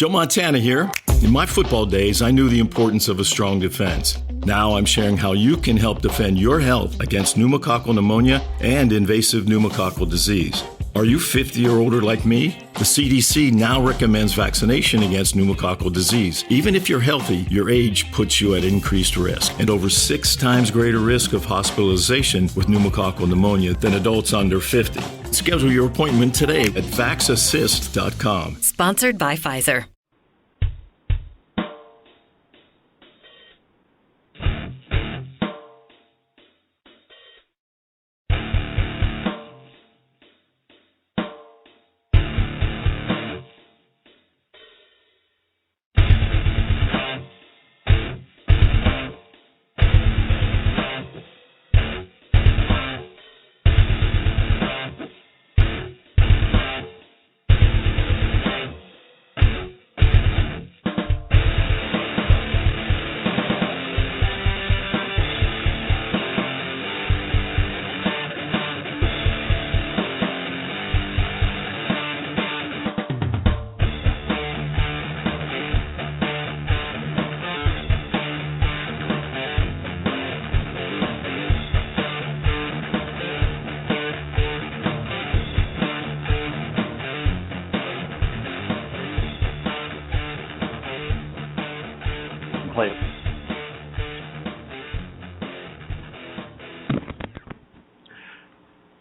Joe Montana here. In my football days, I knew the importance of a strong defense. Now I'm sharing how you can help defend your health against pneumococcal pneumonia and invasive pneumococcal disease. Are you 50 or older like me? The CDC now recommends vaccination against pneumococcal disease. Even if you're healthy, your age puts you at increased risk and over 6 times greater risk of hospitalization with pneumococcal pneumonia than adults under 50. Schedule your appointment today at vaxassist.com. Sponsored by Pfizer.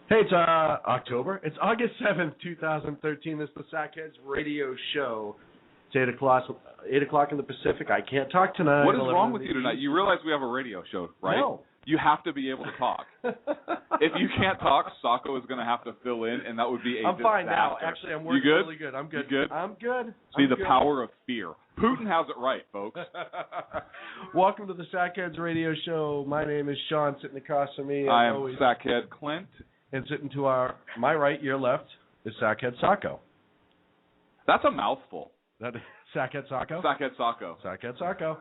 Hey, it's October. It's August 7th, 2013. This is the Sackheads Radio Show. It's 8 o'clock in the Pacific. I can't talk tonight. What is wrong with you tonight? You realize we have a radio show, right? No. You have to be able to talk. If you can't talk, Sacco is going to have to fill in, and that would be a disaster. I'm fine now. Actually, I'm working really good. I'm good. You good? I'm good. See, the power of fear. Putin has it right, folks. Welcome to the Sackheads Radio Show. My name is Sean, sitting across from me. I am Sackhead Clint. And sitting to my right, your left, is Sackhead Sacco. That's a mouthful. That is Sackhead Sacco? Sackhead Sacco. Sackhead Sacco.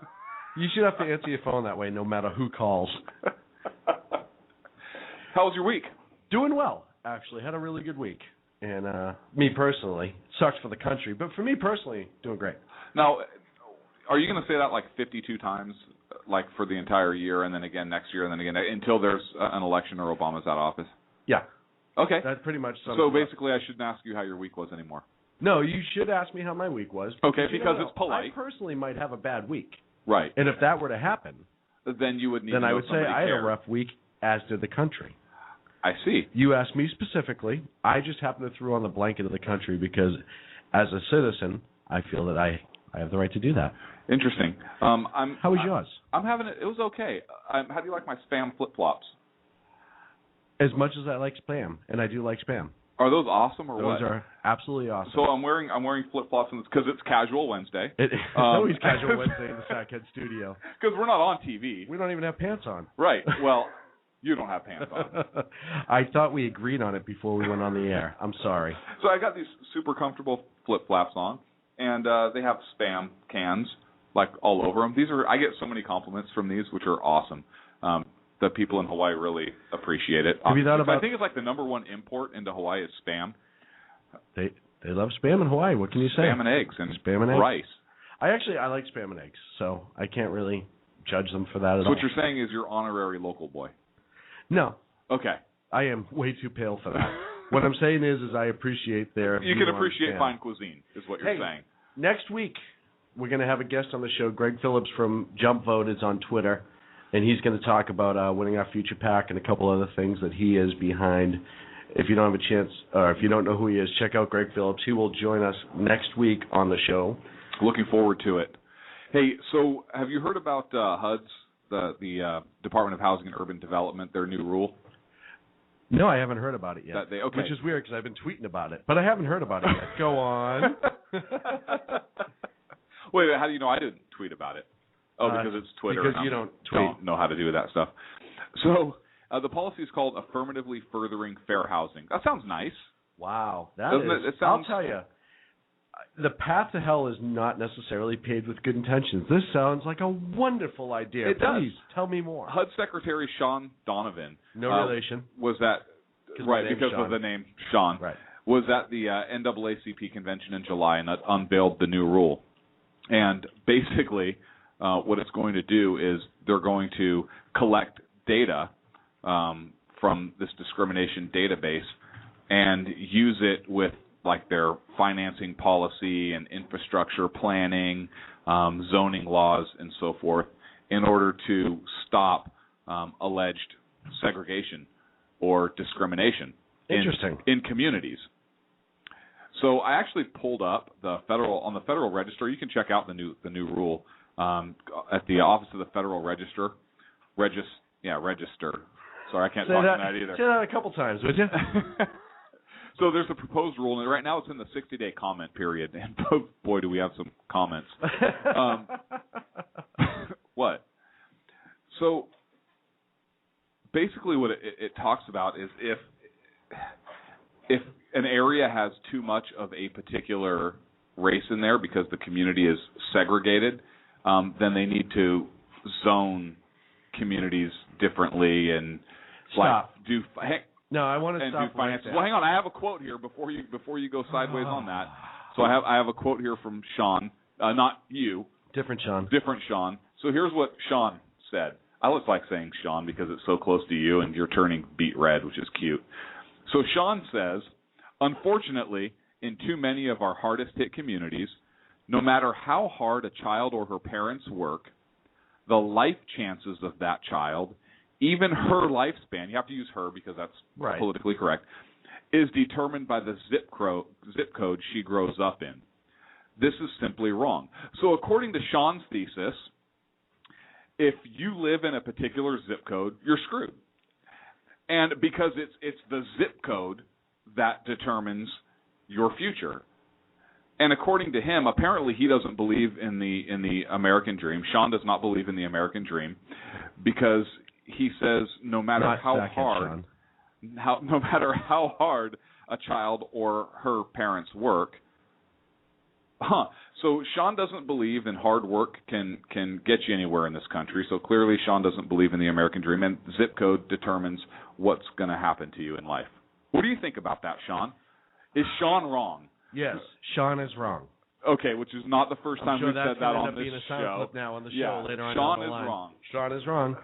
You should have to answer your phone that way no matter who calls. How was your week? Doing well, actually. Had a really good week. And me personally, sucks for the country, but for me personally, doing great. Now, are you going to say that like 52 times, like for the entire year, and then again next year, and then again, until there's an election or Obama's out of office? Yeah. Okay. That's pretty much something. So basically, I shouldn't ask you how your week was anymore. No, you should ask me how my week was. Okay, because it's polite. I personally might have a bad week. Right. And if that were to happen, then you would need to know I would say I had cared. a rough week, as did the country. I see. You asked me specifically. I just happened to throw on the blanket of the country because, as a citizen, I feel that I have the right to do that. Interesting. How was yours? I'm having it. It was okay. How do you like my Spam flip-flops? As much as I like Spam, and I do like Spam. Are those awesome or what? Those are absolutely awesome. So I'm wearing flip-flops because it's Casual Wednesday. It's always Casual Wednesday in the Sackhead studio. Because we're not on TV. We don't even have pants on. Right. Well, you don't have pants on. I thought we agreed on it before we went on the air. I'm sorry. So I got these super comfortable flip-flops on, and they have Spam cans like all over them. I get so many compliments from these, which are awesome. The people in Hawaii really appreciate it. Have you thought about? I think it's like the number one import into Hawaii is Spam. They love Spam in Hawaii. What can you say? Spam and eggs and Spam and rice. Eggs. I like Spam and eggs, so I can't really judge them for that at all. So what you're saying is you're honorary local boy. No. Okay. I am way too pale for that. What I'm saying is I appreciate their. You can appreciate fine cuisine, is what you're saying. Next week we're going to have a guest on the show. Greg Phillips from Jump Vote is on Twitter. And he's going to talk about winning our future pack and a couple other things that he is behind. If you don't have a chance, or if you don't know who he is, check out Greg Phillips. He will join us next week on the show. Looking forward to it. Hey, so have you heard about HUD's, the Department of Housing and Urban Development, their new rule? No, I haven't heard about it yet. Okay. Which is weird because I've been tweeting about it, but I haven't heard about it yet. Go on. Wait, how do you know I didn't tweet about it? Oh, because it's Twitter. Because you don't tweet. Don't know how to do that stuff. So the policy is called Affirmatively Furthering Fair Housing. That sounds nice. Wow. I'll tell you, the path to hell is not necessarily paved with good intentions. This sounds like a wonderful idea. It does. Please, tell me more. HUD Secretary Sean Donovan. No relation. Was that, right, because Sean. of the name Sean. Right. Was at the NAACP convention in July and unveiled the new rule. And basically, what it's going to do is they're going to collect data from this discrimination database and use it with like their financing policy and infrastructure planning, zoning laws, and so forth, in order to stop alleged segregation or discrimination in communities. So I actually pulled up on the Federal Register. You can check out the new rule at the Office of the Federal Register. Register. Sorry, I can't talk on that either. Say that a couple times, would you? So there's a proposed rule, and right now it's in the 60-day comment period. And boy, do we have some comments. What? So basically what it talks about is if an area has too much of a particular race in there because the community is segregated, then they need to zone communities differently and No, I want to stop right there. Well, hang on. I have a quote here before you go sideways on that. So I have a quote here from Sean, not you. Different Sean. Different Sean. So here's what Sean said. I just like saying Sean because it's so close to you, and you're turning beet red, which is cute. So Sean says, unfortunately, in too many of our hardest-hit communities, no matter how hard a child or her parents work, the life chances of that child, even her lifespan, you have to use her because that's politically correct, is determined by the zip code she grows up in. This is simply wrong. So according to Sean's thesis, if you live in a particular zip code, you're screwed. And because it's the zip code that determines your future. And according to him, apparently he doesn't believe in the American dream. Sean does not believe in the American dream because he says no matter how hard a child or her parents work. So Sean doesn't believe in hard work can get you anywhere in this country. So clearly Sean doesn't believe in the American dream, and zip code determines what's going to happen to you in life. What do you think about that, Sean? Is Sean wrong? Yes, Sean is wrong. Okay, which is not the first time we've said that on this show. Now on the show later on Sean down the line. wrong. Sean is wrong.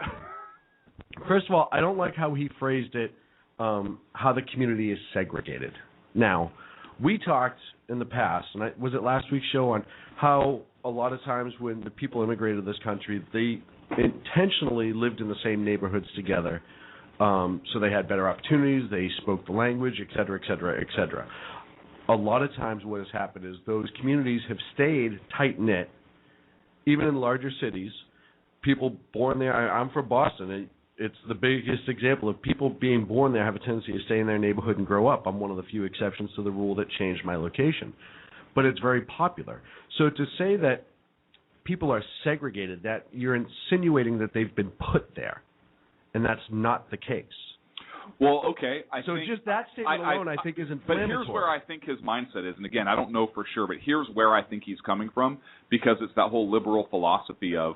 First of all, I don't like how he phrased it, how the community is segregated. Now, we talked in the past, and was it last week's show, on how a lot of times when the people immigrated to this country, they intentionally lived in the same neighborhoods together, so they had better opportunities, they spoke the language, et cetera, et cetera, et cetera. A lot of times what has happened is those communities have stayed tight-knit, even in larger cities. People born there, I'm from Boston, it's the biggest example of people being born there have a tendency to stay in their neighborhood and grow up. I'm one of the few exceptions to the rule that changed my location. But it's very popular. So to say that people are segregated, that you're insinuating that they've been put there, and that's not the case. Well, okay. So just that statement alone, I think, is inflammatory. But here's where I think his mindset is. And again, I don't know for sure, but here's where I think he's coming from, because it's that whole liberal philosophy of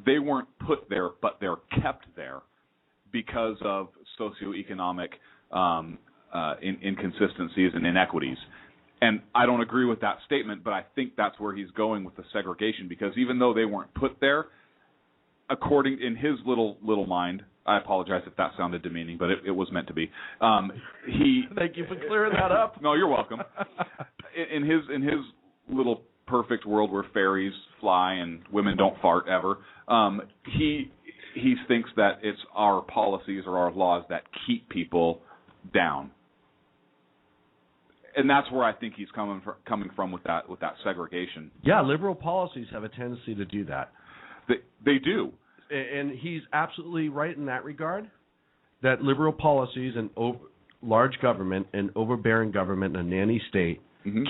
they weren't put there, but they're kept there because of socioeconomic inconsistencies and inequities. And I don't agree with that statement, but I think that's where he's going with the segregation, because even though they weren't put there, according in his little mind, I apologize if that sounded demeaning, but it was meant to be. Thank you for clearing that up. No, you're welcome. In his little perfect world where fairies fly and women don't fart ever, he thinks that it's our policies or our laws that keep people down. And that's where I think he's coming from with that segregation. Yeah, liberal policies have a tendency to do that. They do. And he's absolutely right in that regard, that liberal policies and large government and overbearing government in a nanny state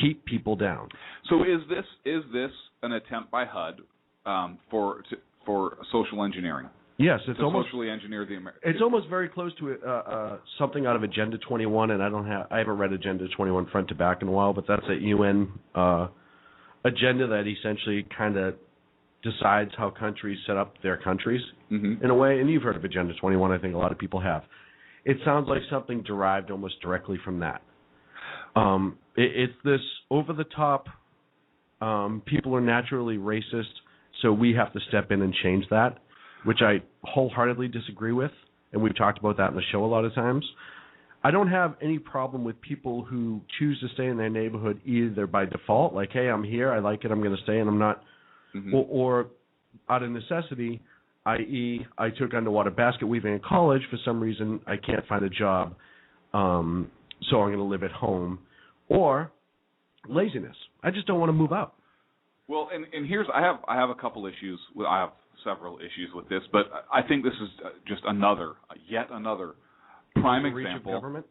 keep people down. So is this an attempt by HUD for social engineering? Yes, it's almost socially engineer the American. It's almost very close to something out of Agenda 21, and I haven't read Agenda 21 front to back in a while, but that's a UN agenda that essentially kind of decides how countries set up their countries in a way. And you've heard of Agenda 21. I think a lot of people have. It sounds like something derived almost directly from that. It's this over-the-top people are naturally racist, so we have to step in and change that, which I wholeheartedly disagree with, and we've talked about that in the show a lot of times. I don't have any problem with people who choose to stay in their neighborhood either by default, like, hey, I'm here, I like it, I'm going to stay, and I'm not, or out of necessity, i.e., I took underwater basket weaving in college. For some reason, I can't find a job, so I'm going to live at home, or laziness. I just don't want to move out. Well, and here's I have a couple issues. I have several issues with this, but I think this is just yet another prime example. Reach of government?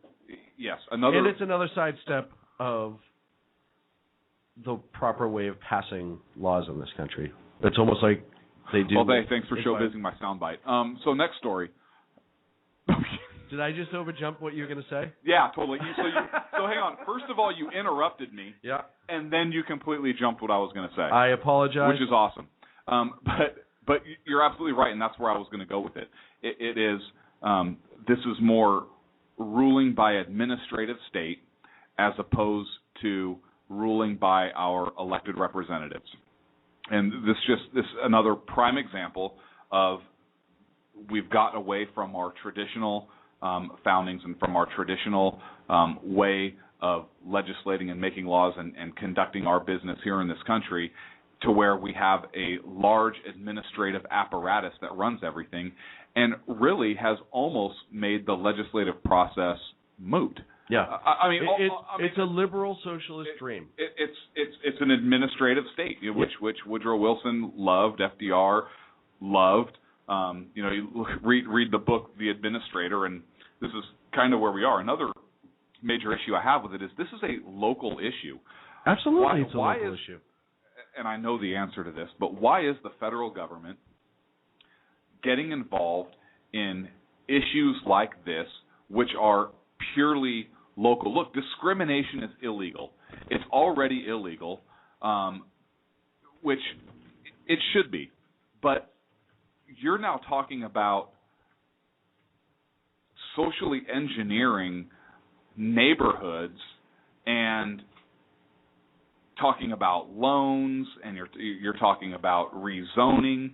Yes, and it's another sidestep of the proper way of passing laws in this country. It's almost like they do. Well, thanks for showbizzing my soundbite. So next story. Did I just overjump what you were going to say? Yeah, totally. So hang on. First of all, you interrupted me. Yeah. And then you completely jumped what I was going to say. I apologize. Which is awesome. But you're absolutely right, and that's where I was going to go with it. It is this is more ruling by administrative state as opposed to ruling by our elected representatives. And this another prime example of we've gotten away from our traditional foundings and from our traditional way of legislating and making laws and conducting our business here in this country to where we have a large administrative apparatus that runs everything and really has almost made the legislative process moot. Yeah, it's a liberal socialist dream. It's an administrative state, which Woodrow Wilson loved, FDR loved. You read the book The Administrator, and this is kind of where we are. Another major issue I have with it is this is a local issue. Absolutely, it's a local issue. And I know the answer to this, but why is the federal government getting involved in issues like this, which are purely local? Look, discrimination is illegal. It's already illegal, which it should be. But you're now talking about socially engineering neighborhoods and talking about loans, and you're talking about rezoning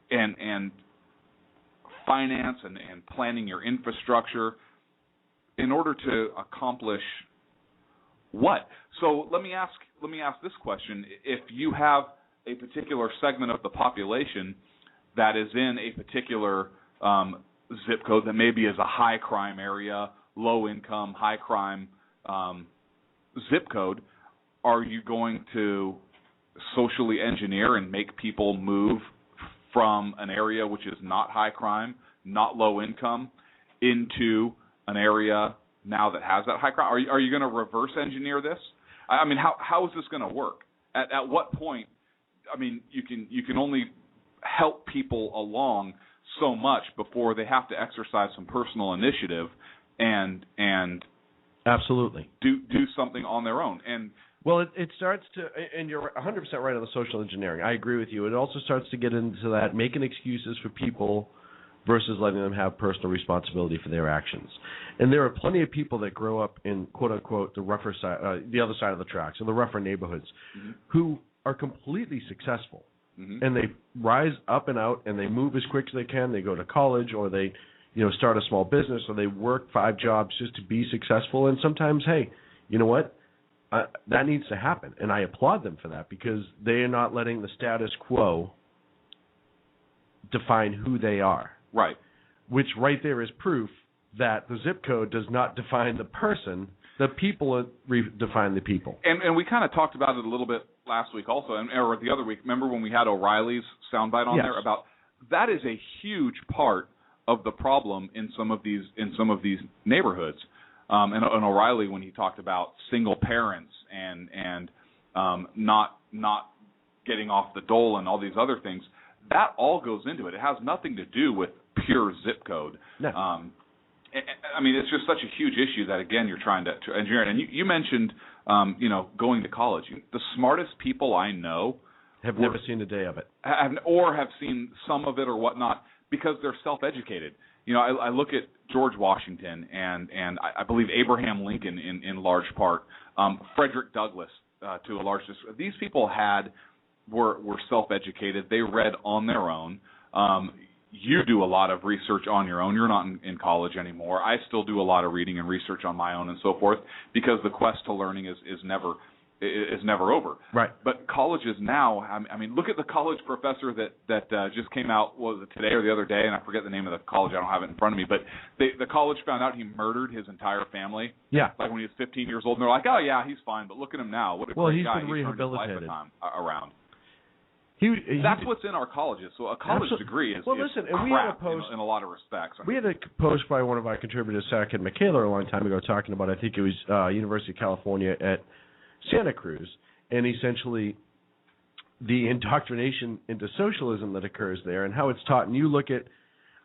and finance and planning your infrastructure in order to accomplish what? So let me ask this question: if you have a particular segment of the population that is in a particular zip code that maybe is a high crime area, low income, high crime zip code, are you going to socially engineer and make people move from an area which is not high crime, not low income, into an area now that has that high crime? Are you going to reverse engineer this? I mean, how is this going to work? At what point? I mean, you can only help people along so much before they have to exercise some personal initiative and absolutely do something on their own. And well, it starts to, and you're 100% right on the social engineering. I agree with you. It also starts to get into that making excuses for people versus letting them have personal responsibility for their actions. And there are plenty of people that grow up in quote unquote the rougher side, the other side of the tracks, or the rougher neighborhoods, who are completely successful, and they rise up and out, and they move as quick as they can. They go to college, or they, start a small business, or they work 5 jobs just to be successful. And sometimes, hey, you know what? That needs to happen, and I applaud them for that, because they are not letting the status quo define who they are. Right. Which right there is proof that the zip code does not define the person. The people define the people. And we kind of talked about it a little bit last week also, or the other week. Remember when we had O'Reilly's soundbite on there about that is a huge part of the problem in some of these neighborhoods. And O'Reilly, when he talked about single parents and not getting off the dole and all these other things, that all goes into it. It has nothing to do with pure zip code. No. I mean, it's just such a huge issue that, again, you're trying to engineer it. And you mentioned, going to college. The smartest people I know have never seen a day of it, or have seen some of it or whatnot, because they're self-educated. I look at George Washington and I believe Abraham Lincoln in large part, Frederick Douglass, to a large extent. These people were self-educated. They read on their own. You do a lot of research on your own. You're not in college anymore. I still do a lot of reading and research on my own and so forth, because the quest to learning is never over. Right. But colleges now, I mean, look at the college professor that just came out, was it today or the other day, and I forget the name of the college. I don't have it in front of me. But the college found out he murdered his entire family. Yeah. Like when he was 15 years old, and they're like, oh, yeah, he's fine. But look at him now. What a great he's guy. been rehabilitated. He turned his life around. That's what's in our colleges. So a college degree is listen, and crap we had a post in a lot of respects. We had a post by one of our contributors, Sarah McKayler, a long time ago, talking about, I think it was University of California at Santa Cruz, and essentially the indoctrination into socialism that occurs there and how it's taught. And you look at,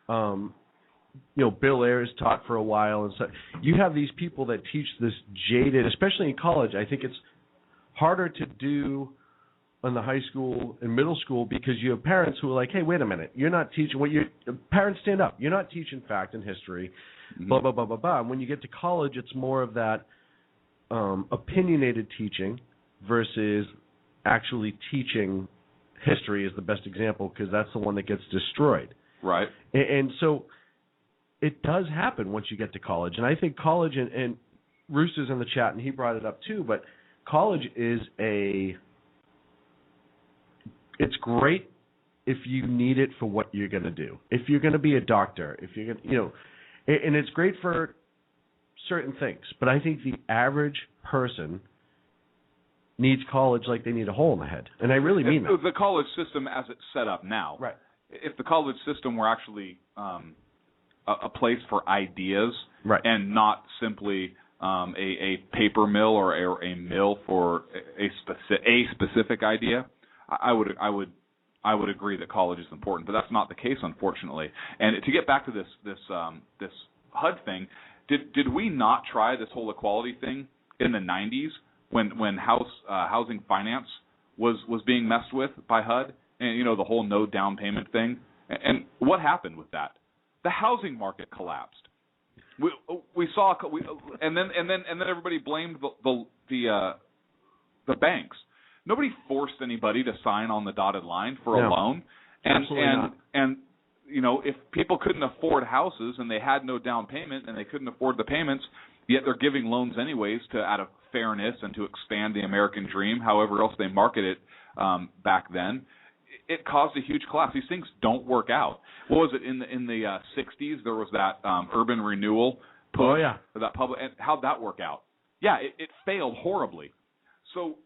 Bill Ayers taught for a while, and so you have these people that teach this jaded, especially in college. I think it's harder to do in the high school and middle school because you have parents who are like, hey, wait a minute, you're not teaching what you parents stand up. You're not teaching fact and history, blah, blah, blah, blah, blah. And when you get to college, it's more of that opinionated teaching versus actually teaching history is the best example because that's the one that gets destroyed. Right. And so it does happen once you get to college. And I think college, and Rooster's in the chat, and he brought it up too, but college is it's great if you need it for what you're going to do. If you're going to be a doctor, if you're going to, and it's great for certain things. But I think the average person needs college like they need a hole in the head. And I really mean that. The college system as it's set up now. Right. If the college system were actually a place for ideas, right, and not simply a paper mill or a mill for a specific idea, I would agree that college is important, but that's not the case, unfortunately. And to get back to this HUD thing, did we not try this whole equality thing in the 90s when housing finance was being messed with by HUD, and the whole no down payment thing? And what happened with that? The housing market collapsed. We saw, and then everybody blamed the banks. Nobody forced anybody to sign on the dotted line for a loan, and if people couldn't afford houses and they had no down payment and they couldn't afford the payments, yet they're giving loans anyways out of fairness and to expand the American dream, however else they market it back then. It caused a huge collapse. These things don't work out. What was it in the 60s? There was that urban renewal push. Oh yeah. That public. And how'd that work out? Yeah, it failed horribly. So,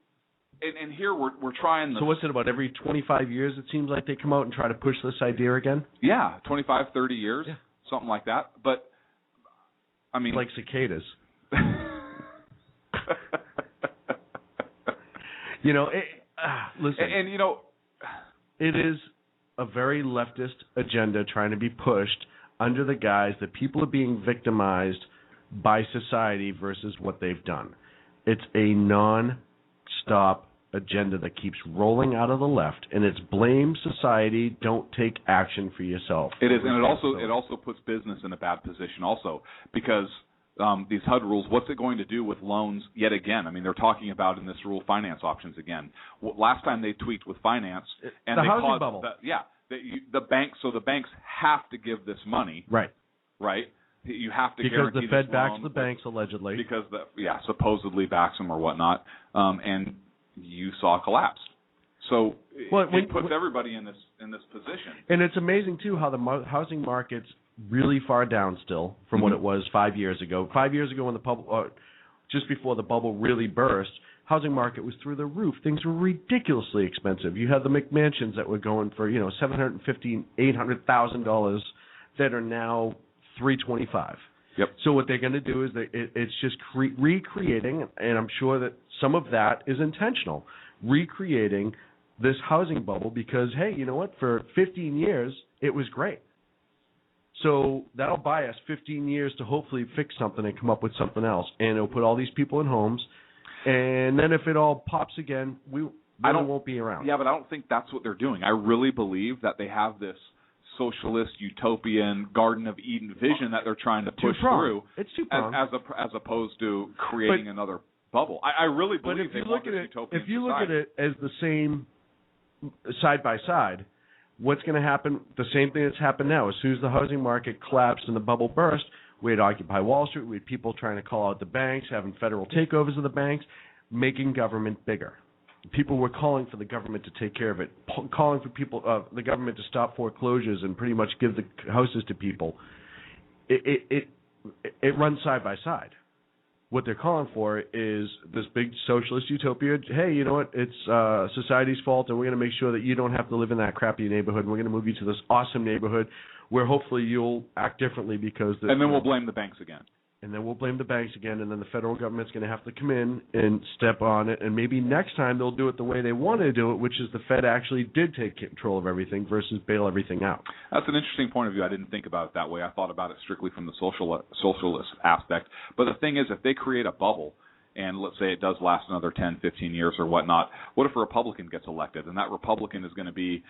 and here we're trying. So what's it about? Every 25 years, it seems like they come out and try to push this idea again. Yeah, 25, 30 years, something like that. But I mean, like cicadas. Listen. And it is a very leftist agenda trying to be pushed under the guise that people are being victimized by society versus what they've done. It's a non-stop agenda that keeps rolling out of the left, and it's blame society, don't take action for yourself. It is, and it also puts business in a bad position also, because these HUD rules, what's it going to do with loans yet again? I mean, they're talking about in this rule finance options again. Last time they tweaked with finance, and the they housing caused bubble. The banks have to give this money. Right. You have to because guarantee the Fed this backs loan the banks allegedly. Because supposedly backs them or whatnot, and you saw a collapse. So it puts everybody in this position. And it's amazing too how the housing market's really far down still from what it was 5 years ago. 5 years ago, when the bubble, just before the bubble really burst, housing market was through the roof. Things were ridiculously expensive. You had the McMansions that were going for $750,000, $800,000 that are now $325,000. Yep. So what they're going to do is it's just recreating, and I'm sure that some of that is intentional, recreating this housing bubble because, hey, you know what? For 15 years, it was great. So that'll buy us 15 years to hopefully fix something and come up with something else. And it'll put all these people in homes. And then if it all pops again, we won't be around. Yeah, but I don't think that's what they're doing. I really believe that they have this socialist, utopian, Garden of Eden vision that they're trying to push through. It's two-pronged. As opposed to creating another bubble. I really But believe if you they look want at this it, utopian if you look society. at it as the same side by side, what's going to happen? The same thing that's happened now. As soon as the housing market collapsed and the bubble burst, we had Occupy Wall Street. We had people trying to call out the banks, having federal takeovers of the banks, making government bigger. People were calling for the government to take care of it, calling for the government to stop foreclosures and pretty much give the houses to people. It runs side by side. What they're calling for is this big socialist utopia. Hey, you know what? It's society's fault, and we're going to make sure that you don't have to live in that crappy neighborhood. And we're going to move you to this awesome neighborhood where hopefully you'll act differently because. And then we'll blame the banks again. And then we'll blame the banks again, and then the federal government's going to have to come in and step on it. And maybe next time they'll do it the way they want to do it, which is the Fed actually did take control of everything versus bail everything out. That's an interesting point of view. I didn't think about it that way. I thought about it strictly from the socialist aspect. But the thing is, if they create a bubble, and let's say it does last another 10, 15 years or whatnot, what if a Republican gets elected? And that Republican is going to be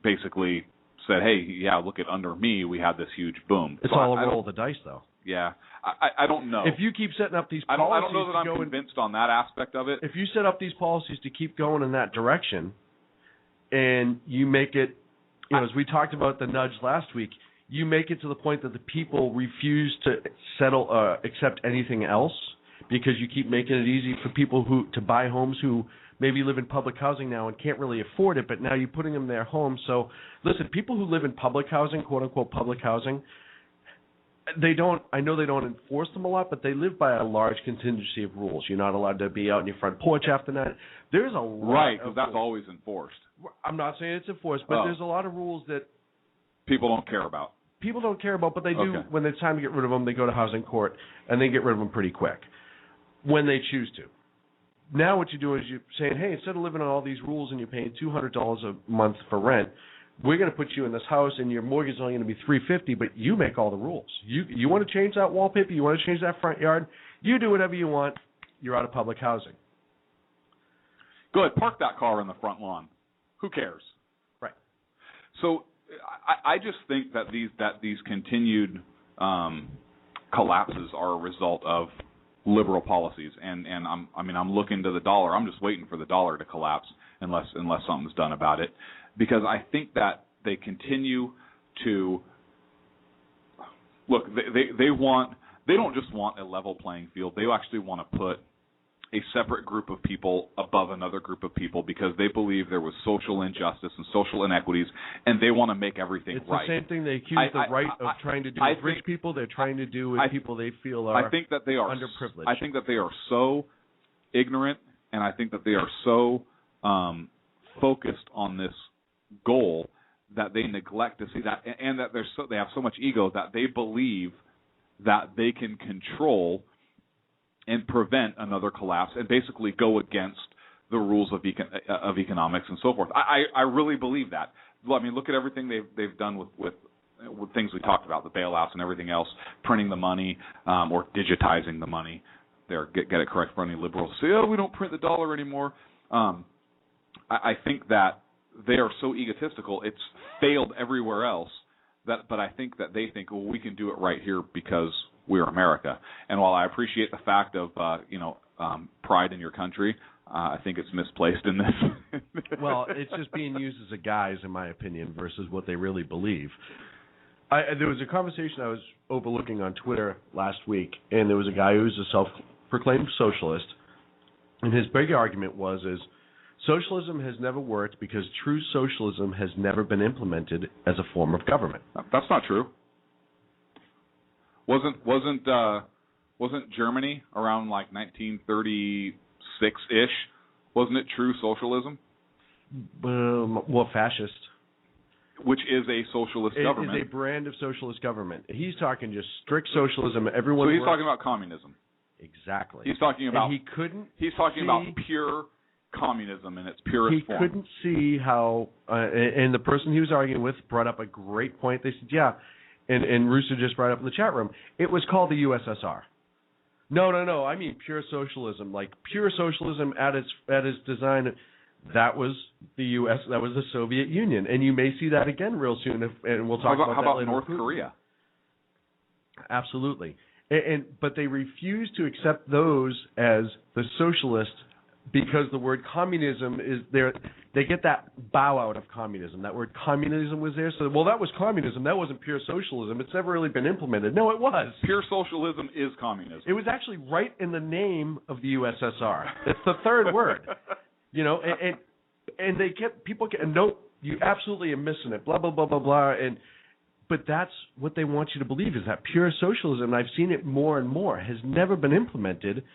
basically said, hey, yeah, look at under me, we had this huge boom. It's all a roll of the dice, though. Yeah, I don't know. If you keep setting up these policies, I don't know that I'm convinced on that aspect of it. If you set up these policies to keep going in that direction, and you make it, as we talked about the nudge last week, you make it to the point that the people refuse to accept anything else because you keep making it easy for people to buy homes who maybe live in public housing now and can't really afford it, but now you're putting them in their homes. So, listen, people who live in public housing, quote-unquote public housing, I know they don't enforce them a lot, but they live by a large contingency of rules. You're not allowed to be out in your front porch after night. There's a lot. Right, because that's always enforced. I'm not saying it's enforced, but there's a lot of rules that people don't care about. People don't care about, but they do. When it's time to get rid of them, they go to housing court, and they get rid of them pretty quick when they choose to. Now what you do is you're saying, hey, instead of living on all these rules and you're paying $200 a month for rent, we're going to put you in this house and your mortgage is only going to be $350, but you make all the rules. You want to change that wallpaper, you want to change that front yard, you do whatever you want, you're out of public housing. Go ahead, park that car in the front lawn. Who cares? Right. So I just think that these continued collapses are a result of liberal policies, and I'm looking to the dollar. I'm just waiting for the dollar to collapse unless something's done about it, because I think that they continue to look. They don't just want a level playing field. They actually want to put a separate group of people above another group of people because they believe there was social injustice and social inequities, and they want to make everything right. It's the same thing they accuse the right of trying to do with rich people. They're trying to do with people they feel are underprivileged. I think that they are so ignorant, and I think that they are so focused on this goal that they neglect to see that, and that they have so much ego that they believe that they can control and prevent another collapse, and basically go against the rules of economics and so forth. I really believe that. I mean, look at everything they've done with things we talked about, the bailouts and everything else, printing the money or digitizing the money. Get it correct for any liberals. Say, we don't print the dollar anymore. I think that they are so egotistical. It's failed everywhere else. But I think that they think, well, we can do it right here because we're America. And while I appreciate the fact of pride in your country, I think it's misplaced in this. Well, it's just being used as a guise, in my opinion, versus what they really believe. There was a conversation I was overlooking on Twitter last week, and there was a guy who was a self-proclaimed socialist, and his big argument is socialism has never worked because true socialism has never been implemented as a form of government. That's not true. Wasn't Germany around like 1936-ish? Wasn't it true socialism? Well, fascist. Which is a socialist government. It is a brand of socialist government. He's talking just strict socialism. So he's talking about communism. Exactly. He's talking about. And he's talking about pure communism in its purest form. He couldn't see how, and the person he was arguing with brought up a great point. They said, yeah, and Rooster just brought up in the chat room, it was called the USSR. No, I mean pure socialism, like pure socialism at its design. That was the U.S. That was the Soviet Union, and you may see that again real soon. And we'll talk about that later. How about North Korea? Absolutely. But they refuse to accept those as the socialists because the word communism is there. They get that bow out of communism. That word communism was there. So, well, that was communism. That wasn't pure socialism. It's never really been implemented. No, it was. Pure socialism is communism. It was actually right in the name of the USSR. It's the third word. You know, and they get people get no. You absolutely are missing it. Blah blah blah blah blah. But that's what they want you to believe is that pure socialism. And I've seen it more and more. Has never been implemented.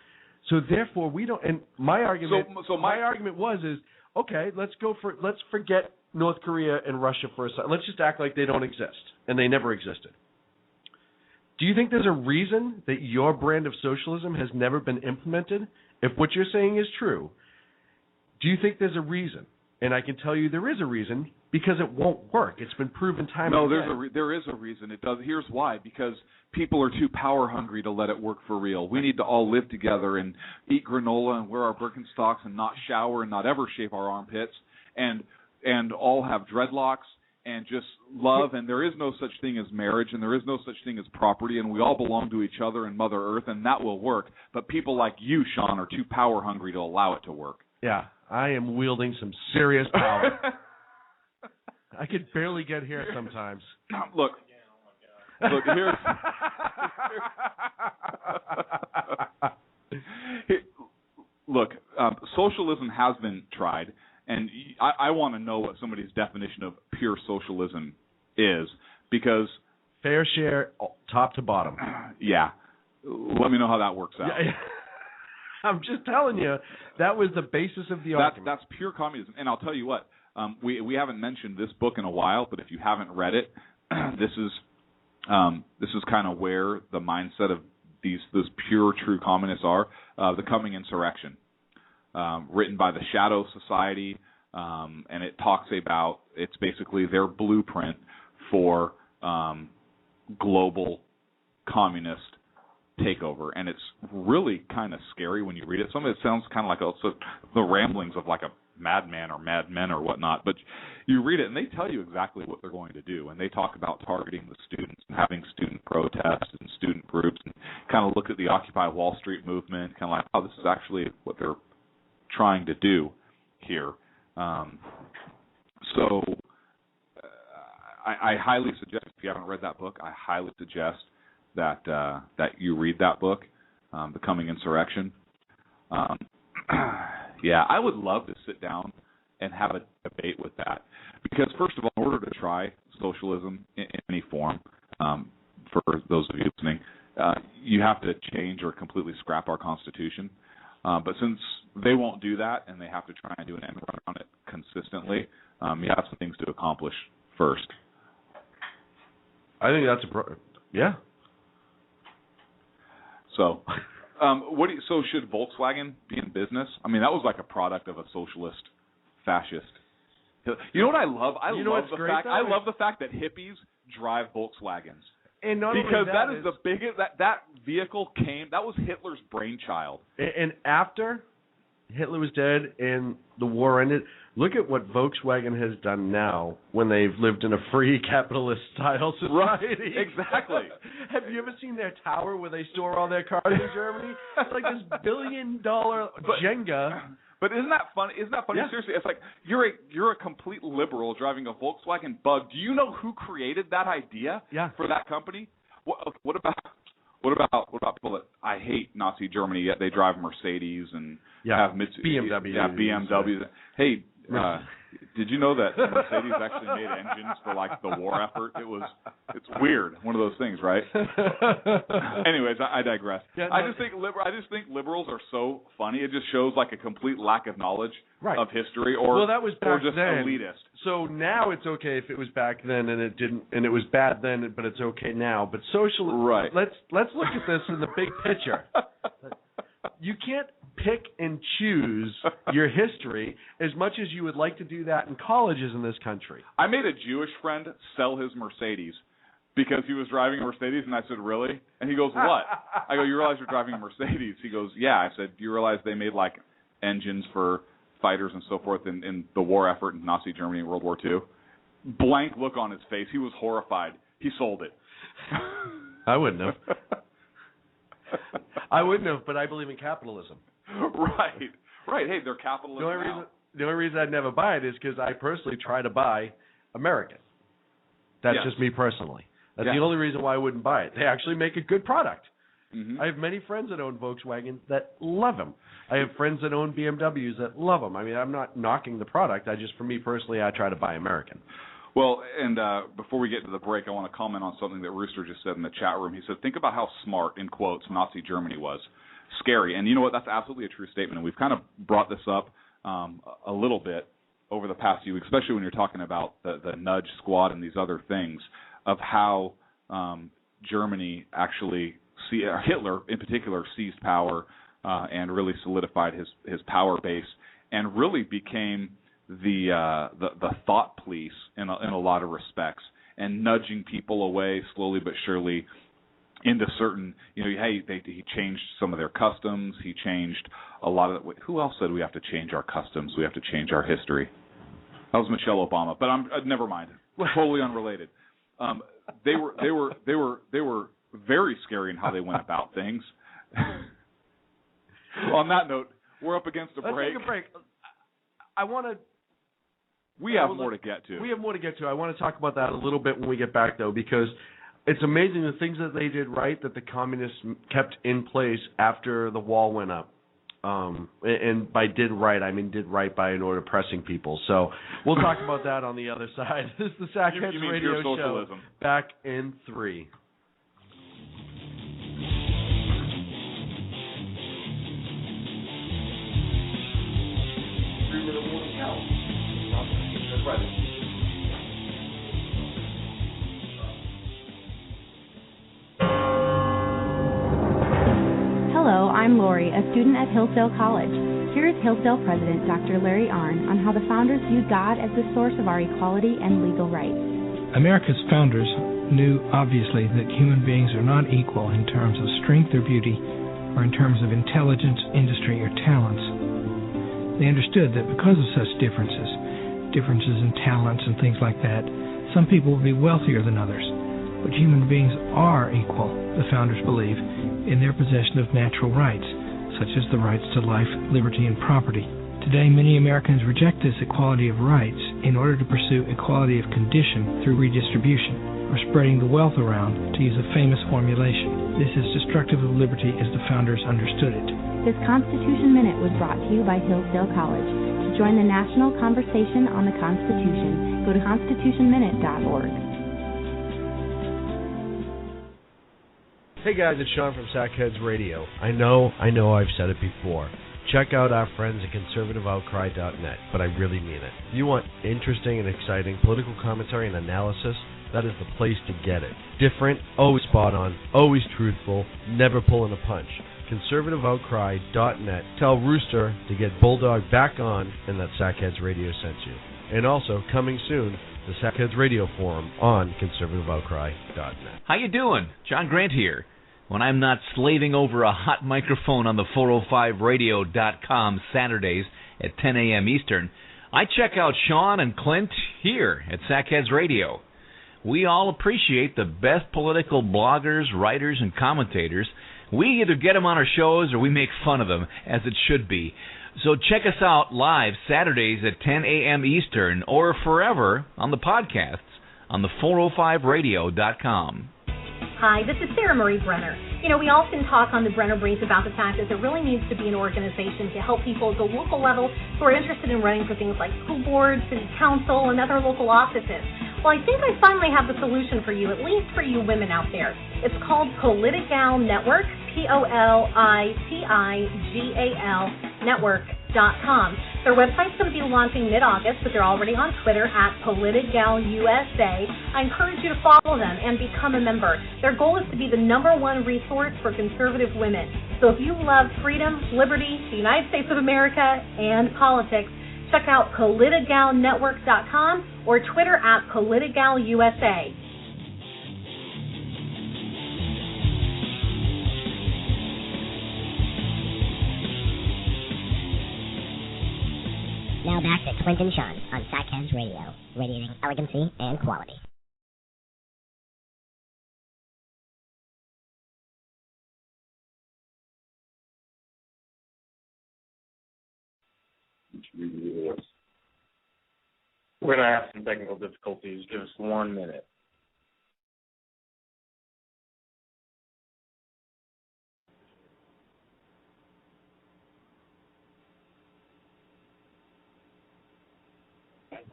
So therefore, we don't. And my argument. So my argument is okay. Let's forget North Korea and Russia for a second. Let's just act like they don't exist and they never existed. Do you think there's a reason that your brand of socialism has never been implemented? If what you're saying is true, do you think there's a reason? And I can tell you there is a reason because it won't work. It's been proven time and again. No, there is a reason. It does. Here's why. Because people are too power hungry to let it work for real. We need to all live together and eat granola and wear our Birkenstocks and not shower and not ever shave our armpits and all have dreadlocks and just love. And there is no such thing as marriage and there is no such thing as property. And we all belong to each other and Mother Earth, and that will work. But people like you, Sean, are too power hungry to allow it to work. Yeah, I am wielding some serious power. I could barely get here sometimes. Look, socialism has been tried, and I want to know what somebody's definition of pure socialism is, because fair share, top to bottom. Yeah, let me know how that works out. Yeah. I'm just telling you, that was the basis of the argument. That's pure communism, and I'll tell you what. We haven't mentioned this book in a while, but if you haven't read it, this is kind of where the mindset of those pure, true communists are. The Coming Insurrection, written by the Shadow Society, and it talks about, it's basically their blueprint for global communist takeover, and it's really kind of scary when you read it. Some of it sounds kind of like the ramblings of like a madman or madmen or whatnot, but you read it and they tell you exactly what they're going to do, and they talk about targeting the students and having student protests and student groups, and kind of look at the Occupy Wall Street movement, kind of like, oh, this is actually what they're trying to do here. So I highly suggest, if you haven't read that book, I highly suggest that you read that book, The Coming Insurrection. Yeah, I would love to sit down and have a debate with that. Because, first of all, in order to try socialism in any form, for those of you listening, you have to change or completely scrap our Constitution. But since they won't do that and they have to try and do an end run on it consistently, you have some things to accomplish first. I think that's yeah. So, so should Volkswagen be in business? I mean, that was like a product of a socialist, fascist. You know what I love? I love the fact that hippies drive Volkswagens. And not because only that is the biggest that vehicle that was Hitler's brainchild. And after Hitler was dead and the war ended, look at what Volkswagen has done now when they've lived in a free capitalist style society. Right, exactly. Have you ever seen their tower where they store all their cars in Germany? It's like this $1 billion Jenga. But isn't that funny? Yeah. Seriously, it's like you're a complete liberal driving a Volkswagen Bug. Do you know who created that idea for that company? What about people that I hate Nazi Germany yet they drive Mercedes and have BMWs. Yeah, BMWs. Hey, did you know that Mercedes actually made engines for like the war effort? It's weird. One of those things, right? Anyways, I digress. Yeah, no, I just think liberals are so funny. It just shows like a complete lack of knowledge of history, or that was back or just then. Elitist. So now it's okay if it was back then and it didn't, and it was bad then, but it's okay now. But socialism. Right. Let's look at this in the big picture. You can't pick and choose your history as much as you would like to do that in colleges in this country. I made a Jewish friend sell his Mercedes because he was driving a Mercedes, and I said, really? And he goes, what? I go, you realize you're driving a Mercedes? He goes, yeah. I said, do you realize they made, like, engines for fighters and so forth in the war effort in Nazi Germany in World War II? Blank look on his face. He was horrified. He sold it. I wouldn't have. I wouldn't have, but I believe in capitalism. Right. Hey, they're capitalism now. The only reason I'd never buy it is because I personally try to buy American. That's just me personally. That's the only reason why I wouldn't buy it. They actually make a good product. Mm-hmm. I have many friends that own Volkswagens that love them. I have friends that own BMWs that love them. I mean, I'm not knocking the product. For me personally, I try to buy American. Well, and before we get to the break, I want to comment on something that Rooster just said in the chat room. He said, think about how smart, in quotes, Nazi Germany was. Scary. And you know what? That's absolutely a true statement. And we've kind of brought this up a little bit over the past few weeks, especially when you're talking about the Nudge Squad and these other things, of how Germany actually, Hitler in particular, seized power and really solidified his power base and really became the thought police in a lot of respects, and nudging people away slowly but surely into certain, he changed some of their customs. He changed a lot of who else said we have to change our customs? We have to change our history. That was Michelle Obama, but never mind. Totally unrelated. They were very scary in how they went about things. On that note, we're up against a break. Let's take a break. We have more to get to. I want to talk about that a little bit when we get back, though, because it's amazing the things that they did right that the communists kept in place after the wall went up. And by did right, I mean did right by in order oppressing people. So we'll talk about that on the other side. This is the Sackheads Radio Show. Back in 3. Hello, I'm Lori, a student at Hillsdale College. Here is Hillsdale President Dr. Larry Arnn on how the founders viewed God as the source of our equality and legal rights. America's founders knew, obviously, that human beings are not equal in terms of strength or beauty, or in terms of intelligence, industry, or talents. They understood that because of such differences in talents and things like that, some people will be wealthier than others. But human beings are equal, the founders believe, in their possession of natural rights, such as the rights to life, liberty, and property. Today, many Americans reject this equality of rights in order to pursue equality of condition through redistribution, or spreading the wealth around, to use a famous formulation. This is destructive of liberty as the founders understood it. This Constitution Minute was brought to you by Hillsdale College. To join the national conversation on the Constitution, go to constitutionminute.org. Hey guys, it's Sean from Sackheads Radio. I know I've said it before. Check out our friends at conservativeoutcry.net, but I really mean it. If you want interesting and exciting political commentary and analysis, that is the place to get it. Different, always spot on, always truthful, never pulling a punch. conservativeoutcry.net. Tell Rooster to get Bulldog back on and that Sackheads Radio sent you. And also, coming soon, the Sackheads Radio Forum on conservativeoutcry.net. How you doing? John Grant here. When I'm not slaving over a hot microphone on the 405radio.com Saturdays at 10 a.m. Eastern, I check out Sean and Clint here at Sackheads Radio. We all appreciate the best political bloggers, writers, and commentators. We either get them on our shows or we make fun of them, as it should be. So check us out live Saturdays at 10 a.m. Eastern or forever on the podcasts on the 405radio.com. Hi, this is Sarah Marie Brenner. You know, we often talk on the Brenner Brief about the fact that there really needs to be an organization to help people at the local level who are interested in running for things like school board, city council, and other local offices. Well, I think I finally have the solution for you, at least for you women out there. It's called Politigal Network, Politigal Network.com. Their website's going to be launching mid-August, but they're already on Twitter at PoliticalUSA. I encourage you to follow them and become a member. Their goal is to be the #1 resource for conservative women. So if you love freedom, liberty, the United States of America, and politics, check out PoliticalNetwork.com or Twitter at PoliticalUSA. Now back to Clint and Sean on Sackheads Radio, radiating elegancy and quality. We're going to have some technical difficulties. Give us 1 minute.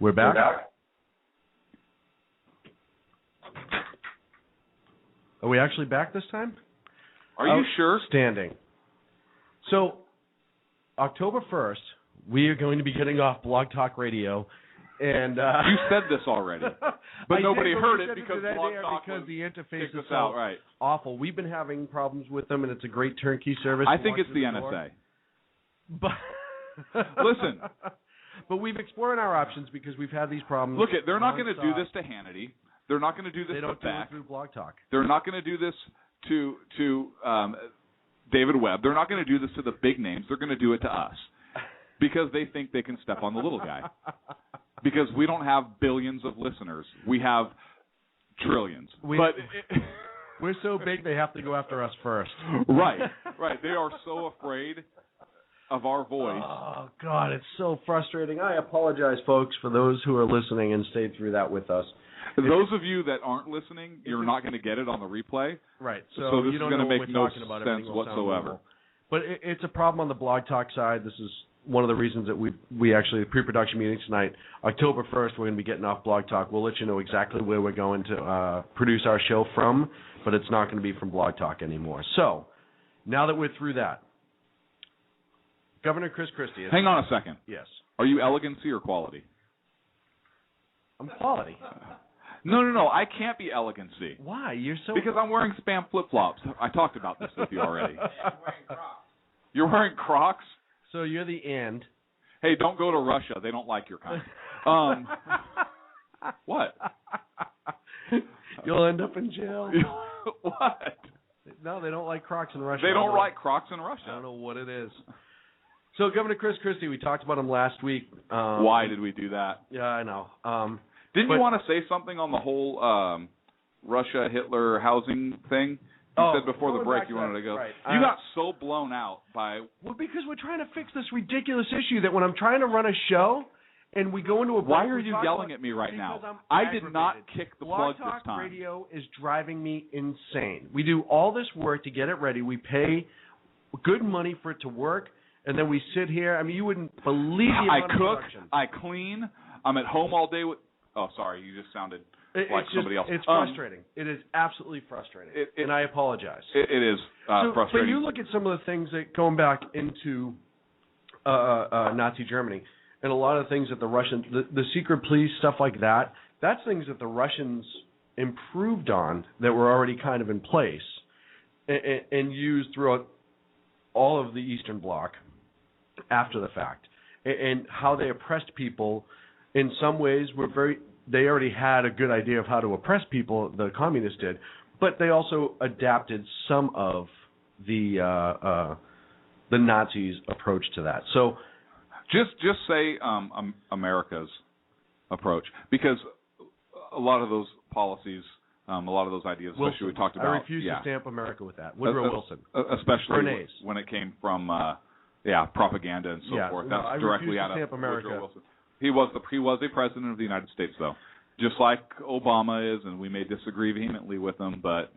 We're back. Are we actually back this time? Are you sure? Standing. So, October 1st, we are going to be getting off Blog Talk Radio. And you said this already, but nobody heard it because Blog Talk because the interface is so out, right. awful. We've been having problems with them, and it's a great turnkey service. I think it's the NSA. But listen, but we've explored our options because we've had these problems. Look, they're not going to do this to Hannity. They're not going to do this they don't to Beck. Do it through Blog Talk. They're not going to do this to David Webb. They're not going to do this to the big names. They're going to do it to us because they think they can step on the little guy. Because we don't have billions of listeners. We have trillions. We're so big they have to go after us first. Right. They are so afraid of our voice. Oh, God, it's so frustrating. I apologize, folks, for those who are listening and stayed through that with us. Those of you that aren't listening, you're not going to get it on the replay. Right. So this is going to make no sense whatsoever. whatsoever. But it's a problem on the Blog Talk side. This is one of the reasons that we actually, the pre-production meeting tonight, October 1st, we're going to be getting off Blog Talk. We'll let you know exactly where we're going to produce our show from, but it's not going to be from Blog Talk anymore. So, now that we're through that, Governor Chris Christie. Hang on a second. Yes. Are you elegancy or quality? I'm quality. No. I can't be elegancy. Why? You're so... Because I'm wearing Spam flip-flops. I talked about this with you already. You're wearing Crocs? So you're the and. Hey, don't go to Russia. They don't like your kind. What? You'll end up in jail. What? No, they don't like Crocs in Russia. They don't like Crocs in Russia. I don't know what it is. So Governor Chris Christie, we talked about him last week. Why did we do that? Yeah, I know. Didn't you want to say something on the whole Russia-Hitler housing thing? You said before the break you wanted to go. Right. You got so blown out by... Well, because we're trying to fix this ridiculous issue that when I'm trying to run a show and we go into a... Why are you yelling at me right now? I did not kick the plug this time. Blog Talk Radio is driving me insane. We do all this work to get it ready. We pay good money for it to work, and then we sit here. I mean, you wouldn't believe the amount of production. I cook, I clean, I'm at home all day with... Oh, sorry, you just sounded... like somebody else. It's frustrating. It is absolutely frustrating, and I apologize. It is frustrating. But you look at some of the things that going back into Nazi Germany, and a lot of things that the secret police, stuff like that, that's things that the Russians improved on that were already kind of in place and used throughout all of the Eastern Bloc after the fact, and how they oppressed people in some ways were very... They already had a good idea of how to oppress people, the communists did, but they also adapted some of the Nazis' approach to that. So, just say America's approach, because a lot of those policies, a lot of those ideas, especially we talked about. I refuse to stamp America with that. Woodrow Wilson, especially when it came from propaganda and so forth. That's directly out of Woodrow Wilson. He was a president of the United States, though, just like Obama is, and we may disagree vehemently with him, but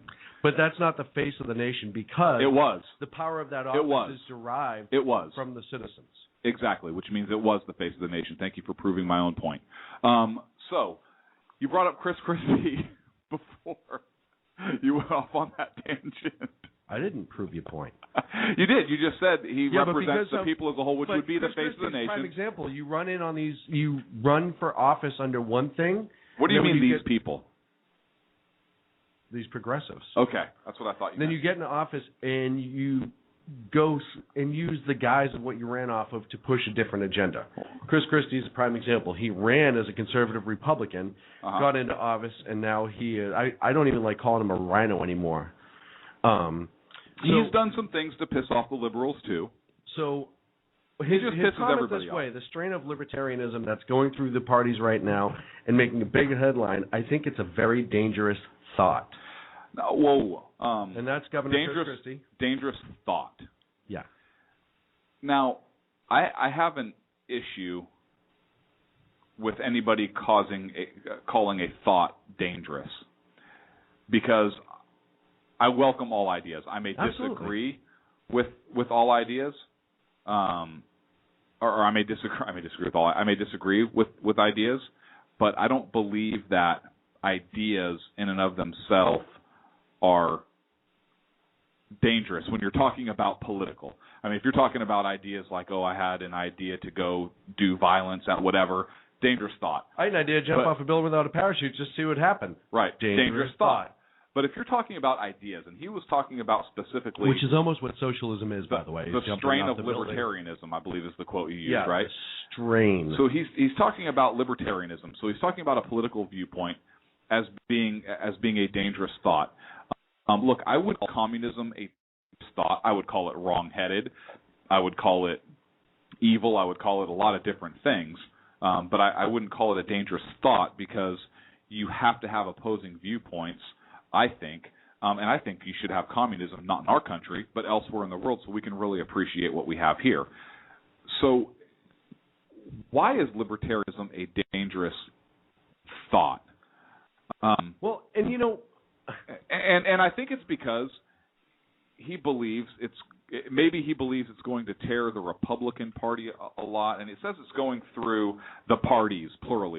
that's not the face of the nation, because it was the power of that office is derived from the citizens. Exactly, which means it was the face of the nation. Thank you for proving my own point. So you brought up Chris Christie before you went off on that tangent. I didn't prove your point. You did. You just said he represents the people as a whole, which would be the face of the nation. Prime example. You run in on these. You run for office under one thing. What do you mean these people? These progressives. Okay, that's what I thought. Then you get into office and you go and use the guise of what you ran off of to push a different agenda. Chris Christie is a prime example. He ran as a conservative Republican, got into office, and now he is. I don't even like calling him a rhino anymore. He's done some things to piss off the liberals, too. So his comment this way, the strain of libertarianism that's going through the parties right now and making a big headline, I think it's a very dangerous thought. Whoa. And that's Governor Chris Christie. Dangerous thought. Yeah. Now, I haven't issue with anybody calling a thought dangerous, because I welcome all ideas. I may disagree with all ideas, or I may disagree with ideas, but I don't believe that ideas in and of themselves are dangerous when you're talking about political. I mean, if you're talking about ideas like, I had an idea to go do violence at whatever, dangerous thought. I had an idea to jump off a building without a parachute, just see what happened. Right, dangerous thought. But if you're talking about ideas, and he was talking about specifically... Which is almost what socialism is, by the way. The strain of libertarianism, I believe, is the quote you used, right? Strain. So he's talking about libertarianism. So he's talking about a political viewpoint as being a dangerous thought. Look, I would call communism a thought. I would call it wrong-headed. I would call it evil. I would call it a lot of different things. But I wouldn't call it a dangerous thought, because you have to have opposing viewpoints, I think. And I think you should have communism, not in our country, but elsewhere in the world, so we can really appreciate what we have here. So why is libertarianism a dangerous thought? And I think it's because he believes it's going to tear the Republican Party a lot, and it says it's going through the parties plural.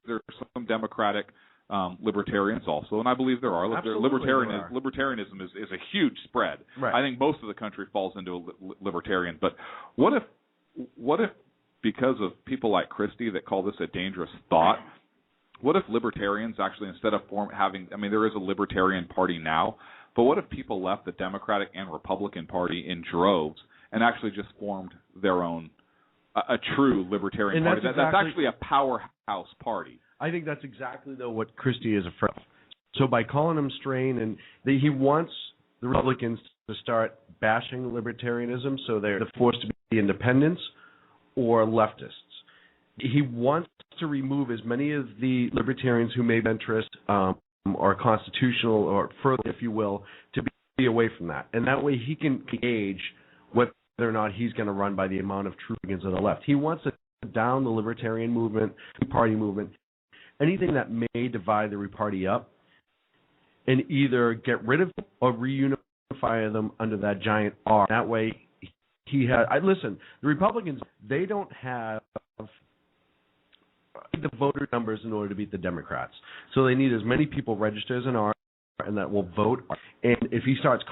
There's some Democratic libertarians also, and I believe there are. Libertarianism is a huge spread. Right. I think most of the country falls into a libertarian. But what if because of people like Christie that call this a dangerous thought, what if libertarians actually, instead of there is a libertarian party now, but what if people left the Democratic and Republican Party in droves and actually just formed their own, a true libertarian party? That's actually a powerhouse party. I think that's exactly, though, what Christie is afraid of. So by calling him strain, and he wants the Republicans to start bashing libertarianism, so they're forced to be independents or leftists. He wants to remove as many of the libertarians who may have interest or constitutional or further, if you will, to be away from that. And that way he can gauge whether or not he's going to run by the amount of true Republicans on the left. He wants to down the libertarian movement, the party movement, anything that may divide the party up, and either get rid of them or reunify them under that giant R. That way listen, the Republicans, they don't have the voter numbers in order to beat the Democrats. So they need as many people registered as an R and that will vote. And if he starts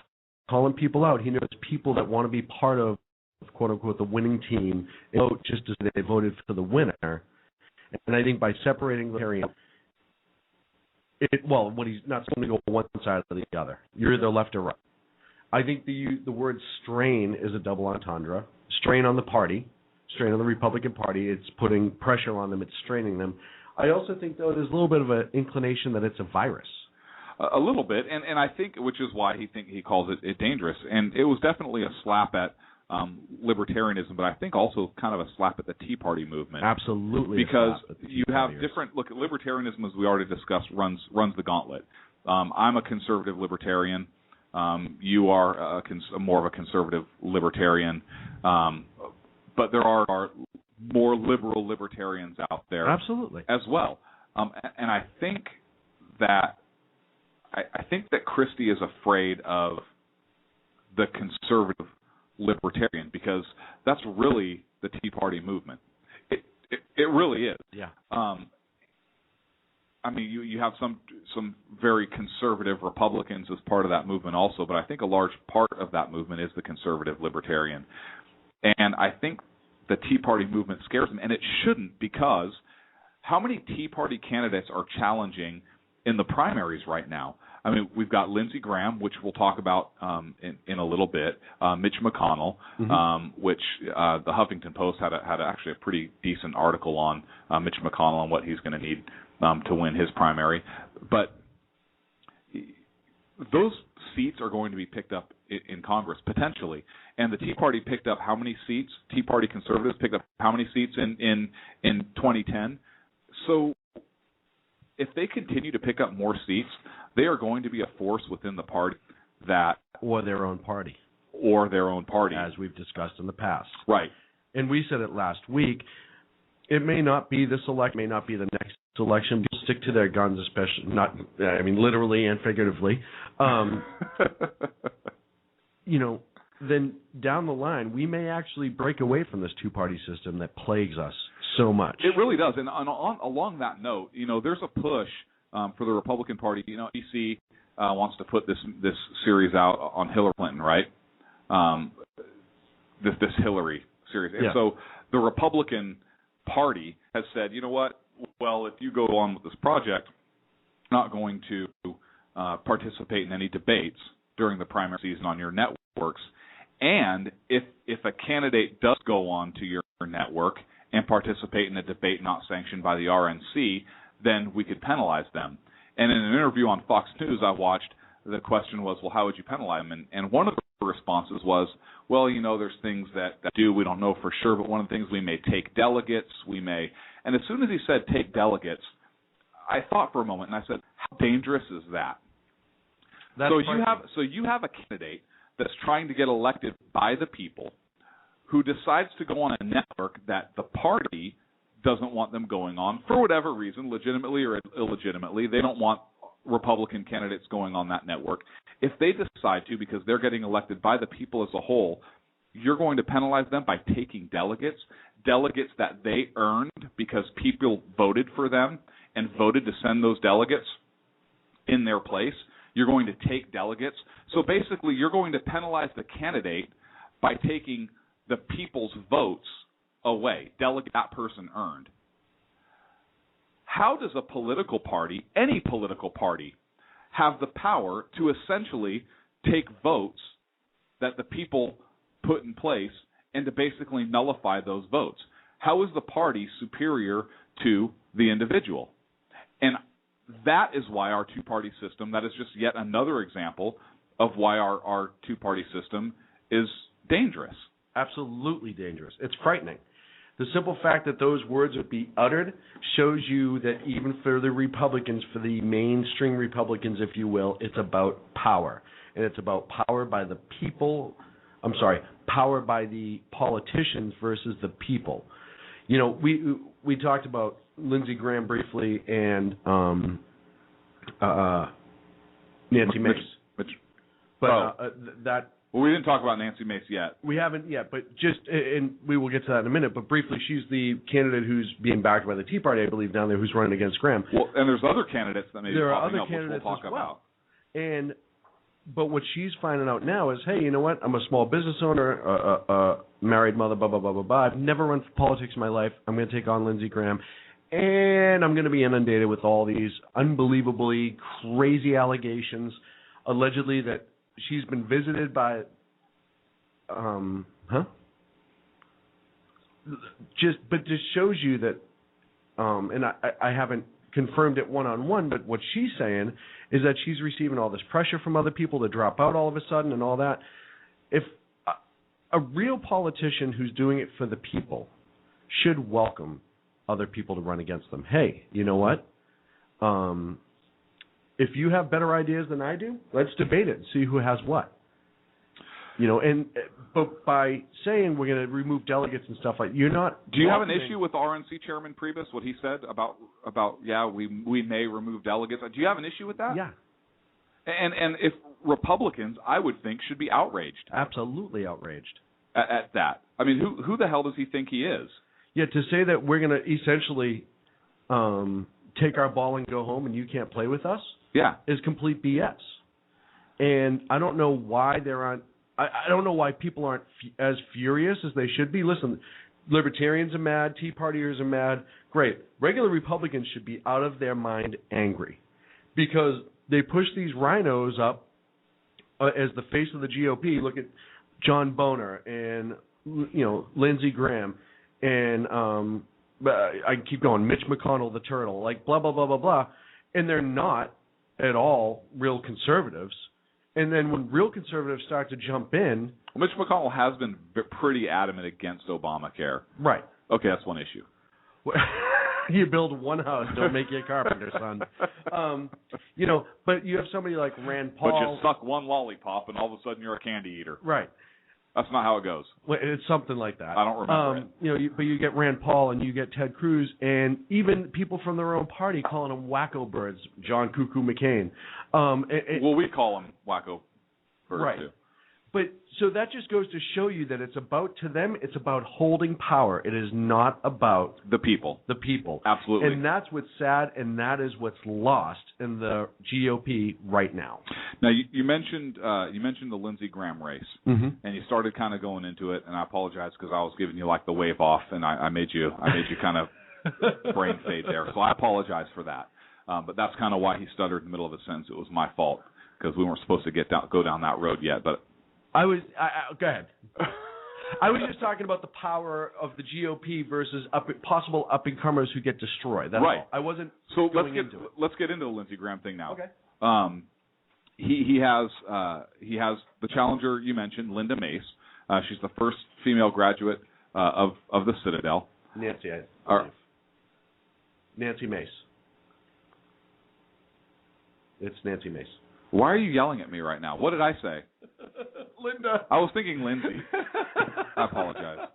calling people out, he knows people that want to be part of, quote-unquote, the winning team and vote just as they voted for the winner. And I think by separating the when he's not going to go one side or the other, you're either left or right. I think the word strain is a double entendre. Strain on the party, strain on the Republican Party. It's putting pressure on them. It's straining them. I also think, though, there's a little bit of an inclination that it's a virus. A little bit, and I think, which is why he calls it dangerous. And it was definitely a slap at libertarianism, but I think also kind of a slap at the Tea Party movement. Absolutely. Because you have different, look, libertarianism, as we already discussed, runs the gauntlet. I'm a conservative libertarian. You are more of a conservative libertarian. But there are more liberal libertarians out there. Absolutely. As well. And I think that Christie is afraid of the conservative libertarian, because that's really the Tea Party movement. It really is. Yeah. I mean, you have some very conservative Republicans as part of that movement also, but I think a large part of that movement is the conservative libertarian. And I think the Tea Party movement scares them, and it shouldn't, because how many Tea Party candidates are challenging in the primaries right now? I mean, we've got Lindsey Graham, which we'll talk about in a little bit, Mitch McConnell, which the Huffington Post had actually a pretty decent article on Mitch McConnell and what he's going to need to win his primary. But those seats are going to be picked up in Congress, potentially. And the Tea Party picked up how many seats? Tea Party conservatives picked up how many seats in 2010? So if they continue to pick up more seats, they are going to be a force within the party or their own party. Or their own party. As we've discussed in the past. Right. and we said it last week, it may not be this election, may not be the next election. People stick to their guns, especially literally and figuratively. Then down the line, we may actually break away from this two-party system that plagues us so much. It really does. And along that note, there's a push for the Republican Party. DC wants to put this series out on Hillary Clinton, right? This Hillary series. And so the Republican Party has said, you know what? Well, if you go on with this project, not going to participate in any debates during the primary season on your networks. And if a candidate does go on to your network and participate in a debate not sanctioned by the RNC, then we could penalize them. And in an interview on Fox News I watched, the question was, well, how would you penalize them? And one of the responses was, well, there's things that we don't know for sure, but one of the things we may take delegates, and as soon as he said take delegates, I thought for a moment and I said, how dangerous is that? You have a candidate that's trying to get elected by the people who decides to go on a network that the party doesn't want them going on for whatever reason, legitimately or illegitimately. They don't want Republican candidates going on that network. If they decide to, because they're getting elected by the people as a whole, you're going to penalize them by taking delegates that they earned because people voted for them and voted to send those delegates in their place. You're going to take delegates. So basically, you're going to penalize the candidate by taking the people's votes away, delegate that person earned. How does a political party, any political party, have the power to essentially take votes that the people put in place and to basically nullify those votes? How is the party superior to the individual? And that is why our two-party system, that is just yet another example of why our two-party system is dangerous. Absolutely dangerous. It's frightening. The simple fact that those words would be uttered shows you that even for the Republicans, for the mainstream Republicans, if you will, it's about power. And it's about power by the people. Power by the politicians versus the people. We talked about Lindsey Graham briefly and Nancy Mace. Well, we didn't talk about Nancy Mace yet. We haven't yet, but and we will get to that in a minute. But briefly, she's the candidate who's being backed by the Tea Party, I believe, down there, who's running against Graham. Well, and there's other candidates that maybe popping up, which we'll talk about. But what she's finding out now is, hey, you know what? I'm a small business owner, a married mother, blah, blah, blah, blah, blah. I've never run for politics in my life. I'm going to take on Lindsey Graham. And I'm going to be inundated with all these unbelievably crazy allegations, allegedly that she's been visited by, just shows you that, and I haven't confirmed it one-on-one, but what she's saying is that she's receiving all this pressure from other people to drop out all of a sudden and all that. If a real politician who's doing it for the people should welcome other people to run against them. Hey, you know what? If you have better ideas than I do, let's debate it and see who has what. But by saying we're going to remove delegates and stuff like, you're not. Do you have an issue with RNC Chairman Priebus, what he said about we may remove delegates? Do you have an issue with that? Yeah. And if Republicans, I would think, should be outraged. Absolutely outraged at that. I mean, who the hell does he think he is? Yeah, to say that we're going to essentially take our ball and go home and you can't play with us, is complete BS. And I don't know why I don't know why people aren't as furious as they should be. Listen, libertarians are mad, Tea Partiers are mad. Great. Regular Republicans should be out of their mind angry because they push these rhinos up as the face of the GOP. Look at John Boehner and Lindsey Graham. And I keep going, Mitch McConnell, the turtle, like blah, blah, blah, blah, blah. And they're not at all real conservatives. And then when real conservatives start to jump in. Well, Mitch McConnell has been pretty adamant against Obamacare. Right. Okay, that's one issue. You build one house, don't make you a carpenter, son. But you have somebody like Rand Paul. But you suck one lollipop and all of a sudden you're a candy eater. Right. That's not how it goes. Well, it's something like that. I don't remember it. You know, but you get Rand Paul and you get Ted Cruz, and even people from their own party calling them wacko birds. John Cuckoo McCain. Well, we call them wacko birds right. too. But so that just goes to show you that it's about, to them, it's about holding power. It is not about the people. The people. Absolutely. And that's what's sad, and that is what's lost in the GOP right now. Now you mentioned the Lindsey Graham race, and you started kind of going into it, and I apologize because I was giving you like the wave off, and I made you kind of brain fade there. So I apologize for that. But that's kind of why he stuttered in the middle of a sentence. It was my fault because we weren't supposed to go down that road yet, but. Go ahead. I was just talking about the power of the GOP versus possible up-and-comers who get destroyed. That's right. all. I wasn't. So into let's get into the Lindsey Graham thing now. Okay. He has the challenger you mentioned, Linda Mace. She's the first female graduate of the Citadel. Nancy Mace. It's Nancy Mace. Why are you yelling at me right now? What did I say? Linda. I was thinking Lindsay. I apologize.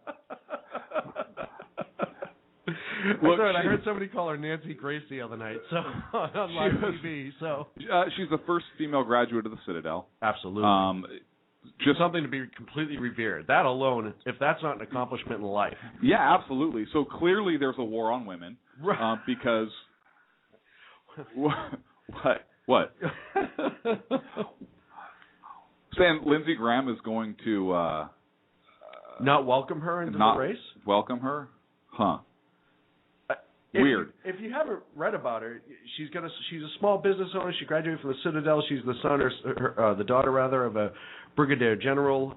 Look, I heard somebody call her Nancy Grace the other night, so on live TV. So she's the first female graduate of the Citadel. Absolutely. Just something to be completely revered. That alone, if that's not an accomplishment in life. Yeah, absolutely. So clearly, there's a war on women, right? Because what? Saying Lindsey Graham is going to not welcome her into the race? Welcome her? Huh. Weird. If you haven't read about her, she's a small business owner. She graduated from the Citadel. She's the son or the daughter rather of a brigadier general.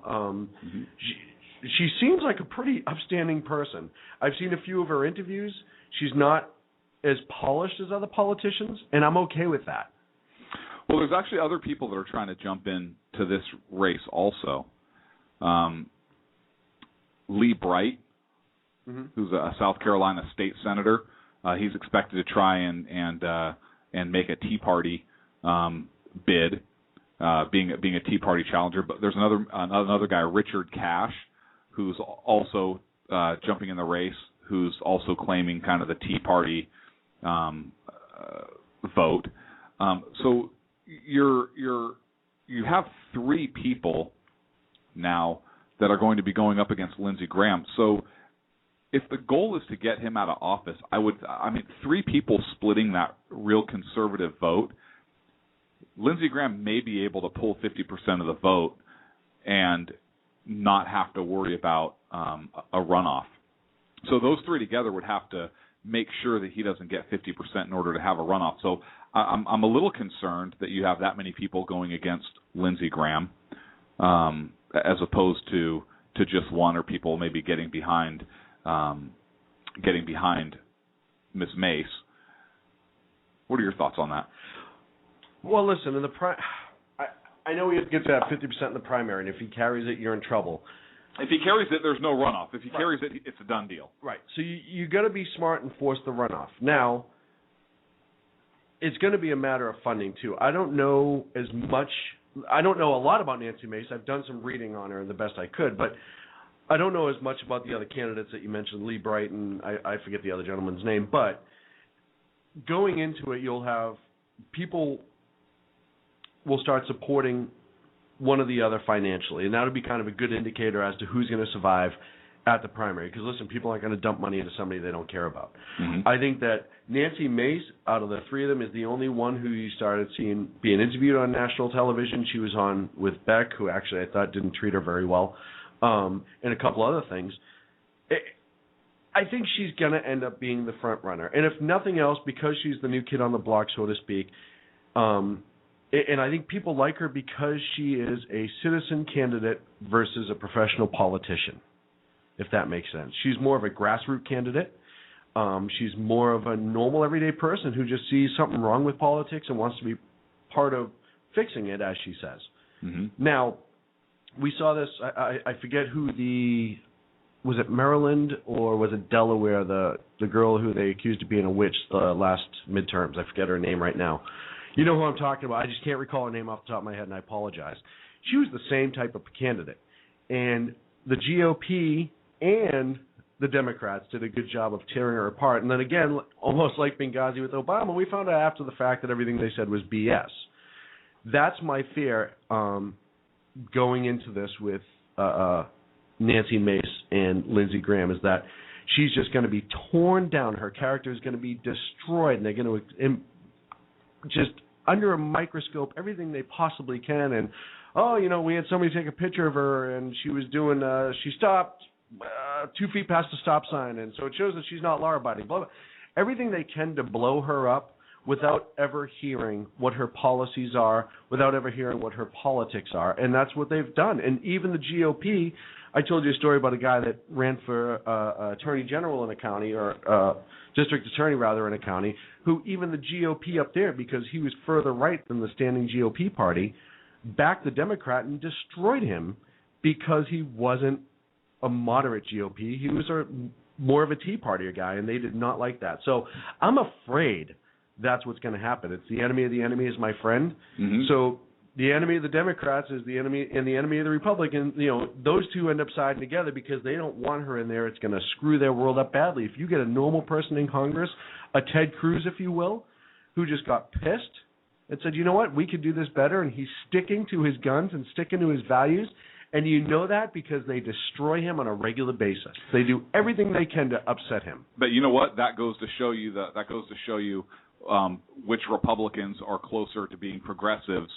She seems like a pretty upstanding person. I've seen a few of her interviews. She's not as polished as other politicians, and I'm okay with that. Well, there's actually other people that are trying to jump in to this race also. Lee Bright, who's a South Carolina state senator, he's expected to try and make a Tea Party bid, being a Tea Party challenger. But there's another guy, Richard Cash, who's also jumping in the race, who's also claiming kind of the Tea Party vote. So you have three people now that are going to be going up against Lindsey Graham. So if the goal is to get him out of office, three people splitting that real conservative vote, Lindsey Graham may be able to pull 50% of the vote and not have to worry about a runoff. So those three together would have to make sure that he doesn't get 50% in order to have a runoff. So I'm a little concerned that you have that many people going against Lindsey Graham, as opposed to just one or people maybe getting behind Ms. Mace. What are your thoughts on that? Well, listen, I know he gets to have 50% in the primary, and if he carries it, you're in trouble. If he carries it, there's no runoff. If he carries it, it's a done deal. Right. So you got to be smart and force the runoff. Now, it's going to be a matter of funding too. I don't know a lot about Nancy Mace. I've done some reading on her the best I could, but I don't know as much about the other candidates that you mentioned, Lee Bright, and I forget the other gentleman's name. But going into it, you'll have people will start supporting one or the other financially, and that'll be kind of a good indicator as to who's going to survive at the primary. Because listen, people aren't going to dump money into somebody they don't care about. I think that Nancy Mace, out of the three of them, is the only one who you started seeing being interviewed on national television. She was on with Beck, who actually I thought didn't treat her very well, and a couple other things. I think she's going to end up being the front runner, and if nothing else, because she's the new kid on the block, so to speak. And I think people like her because she is a citizen candidate versus a professional politician, if that makes sense. She's more of a grassroots candidate. She's more of a normal, everyday person who just sees something wrong with politics and wants to be part of fixing it, as she says. Now, we saw this, I forget who was it Maryland or was it Delaware, the girl who they accused of being a witch the last midterms. I forget her name right now. You know who I'm talking about. I just can't recall her name off the top of my head, and I apologize. She was the same type of candidate. And the GOP and the Democrats did a good job of tearing her apart. And then again, almost like Benghazi with Obama, we found out after the fact that everything they said was BS. That's my fear going into this with Nancy Mace and Lindsey Graham, is that she's just going to be torn down. Her character is going to be destroyed, and they're going to just under a microscope everything they possibly can. And, we had somebody take a picture of her, and she was doing, she stopped 2 feet past the stop sign, and so it shows that she's not law-abiding. Blah, blah. Everything they can to blow her up without ever hearing what her policies are, without ever hearing what her politics are. And that's what they've done. And even the GOP, I told you a story about a guy that ran for attorney general in a county, or district attorney, rather, in a county, who even the GOP up there, because he was further right than the standing GOP party, backed the Democrat and destroyed him because he wasn't a moderate GOP. He was more of a Tea Party guy, and they did not like that. So I'm afraid that's what's going to happen. It's the enemy of the enemy is my friend. Mm-hmm. So the enemy of the Democrats is the enemy, and the enemy of the Republicans, those two end up siding together because they don't want her in there. It's going to screw their world up badly. If you get a normal person in Congress, a Ted Cruz, if you will, who just got pissed and said, you know what, we could do this better, and he's sticking to his guns and sticking to his values, and you know that because they destroy him on a regular basis. They do everything they can to upset him. But you know what? That goes to show you which Republicans are closer to being progressives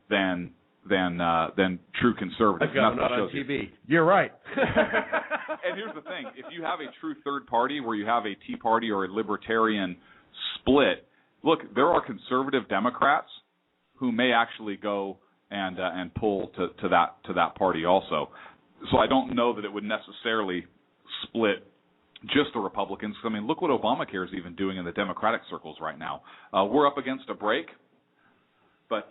than true conservatives. I've got not on TV. You're right. And here's the thing: if you have a true third party, where you have a Tea Party or a Libertarian split, look, there are conservative Democrats who may actually go and pull to that party also. So I don't know that it would necessarily split just the Republicans. I mean, look what Obamacare is even doing in the Democratic circles right now. We're up against a break, but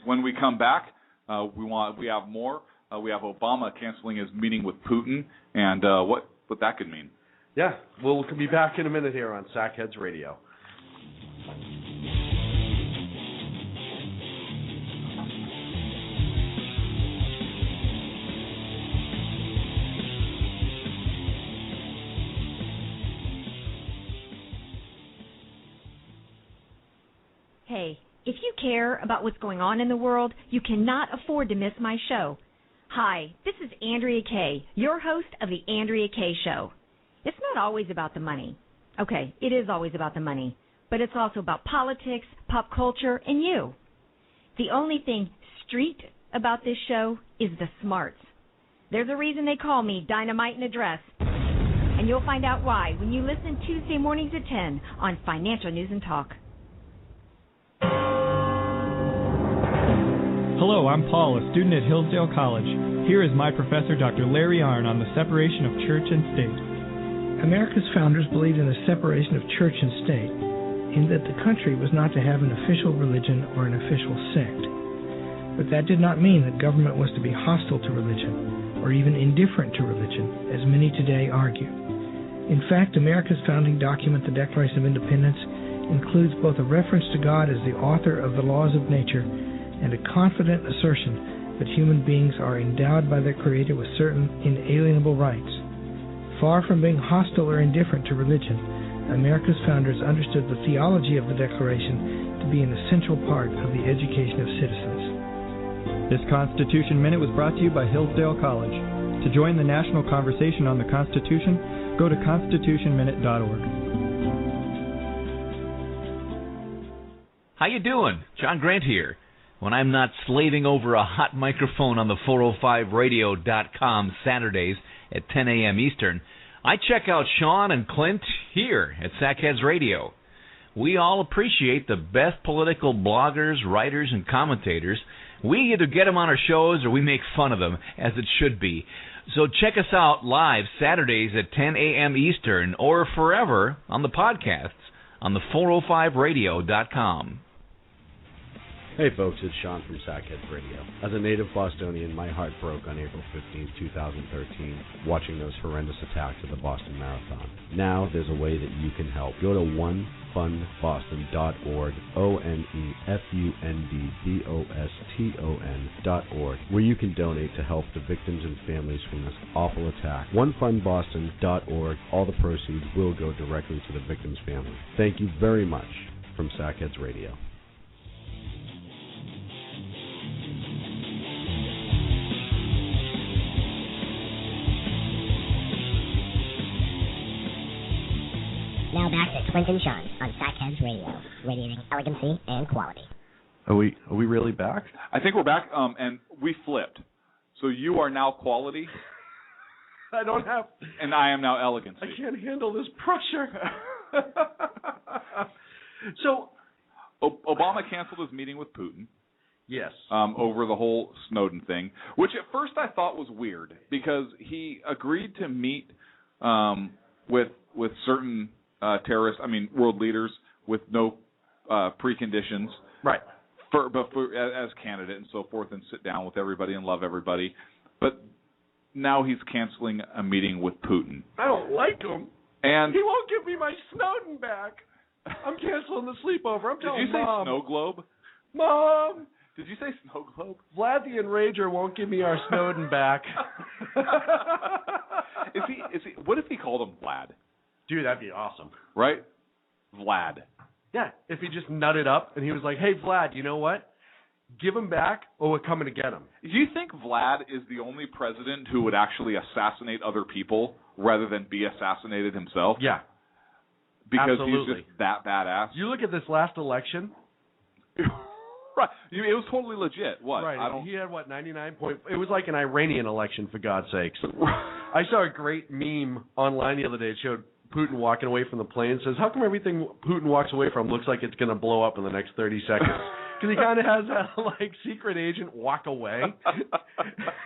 when we come back, we have more. We have Obama canceling his meeting with Putin, and what that could mean. Yeah, we'll be back in a minute here on Sackheads Radio. Hey, if you care about what's going on in the world, you cannot afford to miss my show. Hi, this is Andrea Kaye, your host of The Andrea Kaye Show. It's not always about the money. Okay, it is always about the money, but it's also about politics, pop culture, and you. The only thing street about this show is the smarts. There's a reason they call me Dynamite in a Dress, and you'll find out why when you listen Tuesday mornings at 10 on Financial News and Talk. Hello, I'm Paul, a student at Hillsdale College. Here is my professor, Dr. Larry Arnn, on the separation of church and state. America's founders believed in the separation of church and state, in that the country was not to have an official religion or an official sect. But that did not mean that government was to be hostile to religion, or even indifferent to religion, as many today argue. In fact, America's founding document, the Declaration of Independence, includes both a reference to God as the author of the laws of nature and a confident assertion that human beings are endowed by their Creator with certain inalienable rights. Far from being hostile or indifferent to religion, America's founders understood the theology of the Declaration to be an essential part of the education of citizens. This Constitution Minute was brought to you by Hillsdale College. To join the national conversation on the Constitution, go to constitutionminute.org. How you doing? John Grant here. When I'm not slaving over a hot microphone on the 405radio.com Saturdays at 10 a.m. Eastern, I check out Sean and Clint here at Sackheads Radio. We all appreciate the best political bloggers, writers, and commentators. We either get them on our shows or we make fun of them, as it should be. So check us out live Saturdays at 10 a.m. Eastern or forever on the podcasts on the 405radio.com. Hey folks, it's Sean from Sackheads Radio. As a native Bostonian, my heart broke on April 15, 2013, watching those horrendous attacks at the Boston Marathon. Now there's a way that you can help. Go to onefundboston.org, ONEFUNDBOSTON.org, where you can donate to help the victims and families from this awful attack. Onefundboston.org. All the proceeds will go directly to the victims' families. Thank you very much from Sackheads Radio. Now back to Clint and Sean on Sackheads Radio, radiating elegancy and quality. Are we really back? I think we're back, and we flipped. So you are now quality. I don't have... And I am now elegancy. I can't handle this pressure. So... Obama canceled his meeting with Putin. Yes. Over the whole Snowden thing, which at first I thought was weird because he agreed to meet with certain world leaders with no preconditions. Right. As candidate and so forth, and sit down with everybody and love everybody. But now he's canceling a meeting with Putin. I don't like him. And he won't give me my Snowden back. I'm canceling the sleepover. I'm telling Mom. Did you say snow globe? Mom! Did you say snow globe? Vlad the Enrager won't give me our Snowden back. Is he? What if he called him Vlad? Dude, that'd be awesome. Right? Vlad. Yeah, if he just nutted up and he was like, hey, Vlad, you know what? Give him back or we're coming to get him. Do you think Vlad is the only president who would actually assassinate other people rather than be assassinated himself? Yeah. Because Absolutely. He's just that badass? You look at this last election. Right. It was totally legit. What? Right. He had, 99 point... It was like an Iranian election, for God's sakes. I saw a great meme online the other day. It showed Putin walking away from the plane. It says, how come everything Putin walks away from looks like it's going to blow up in the next 30 seconds? Because he kind of has that, secret agent walk away.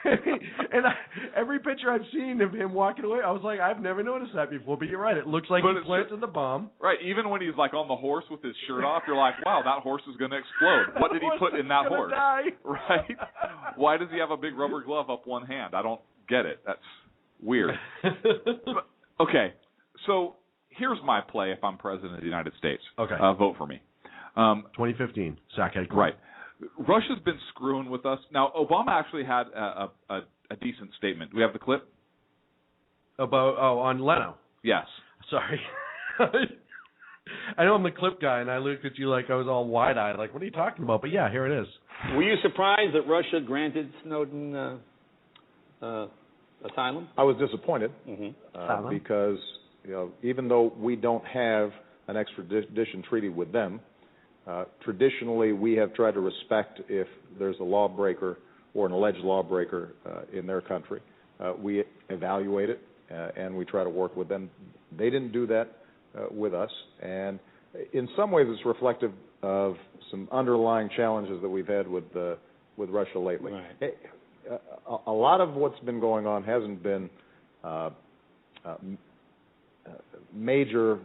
And every picture I've seen of him walking away, I was like, I've never noticed that before. But you're right. It looks like he planted the bomb. Right. Even when he's, on the horse with his shirt off, you're like, wow, that horse is going to explode. What did he put in that horse? Die. Right? Why does he have a big rubber glove up one hand? I don't get it. That's weird. Okay. So here's my play if I'm president of the United States. Okay. Vote for me. 2015, Sackhead. Right. Russia's been screwing with us. Now, Obama actually had a decent statement. Do we have the clip? On Leno. Yes. Sorry. I know I'm the clip guy, and I looked at you like I was all wide-eyed, like, what are you talking about? But yeah, here it is. Were you surprised that Russia granted Snowden asylum? I was disappointed because even though we don't have an extradition treaty with them, traditionally we have tried to respect if there's a lawbreaker or an alleged lawbreaker in their country. We evaluate it and we try to work with them. They didn't do that with us, and in some ways it's reflective of some underlying challenges that we've had with Russia lately. Right. A lot of what's been going on hasn't been major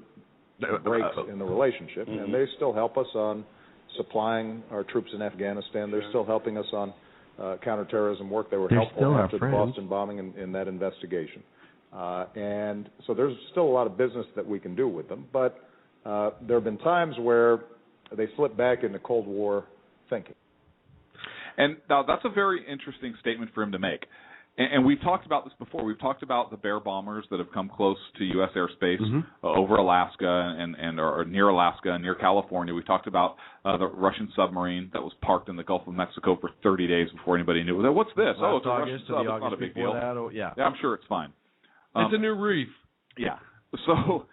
breaks in the relationship, and they still help us on supplying our troops in Afghanistan. They're still helping us on counterterrorism work. They were helpful after the Boston bombing in that investigation. And so there's still a lot of business that we can do with them, but there have been times where they slip back into Cold War thinking. And now that's a very interesting statement for him to make. And we've talked about this before. We've talked about the Bear bombers that have come close to U.S. airspace over Alaska and or near Alaska and near California. We talked about the Russian submarine that was parked in the Gulf of Mexico for 30 days before anybody knew. What's this? Last it's a Russian sub. It's not a big deal. Yeah, I'm sure it's fine. It's a new reef. Yeah. So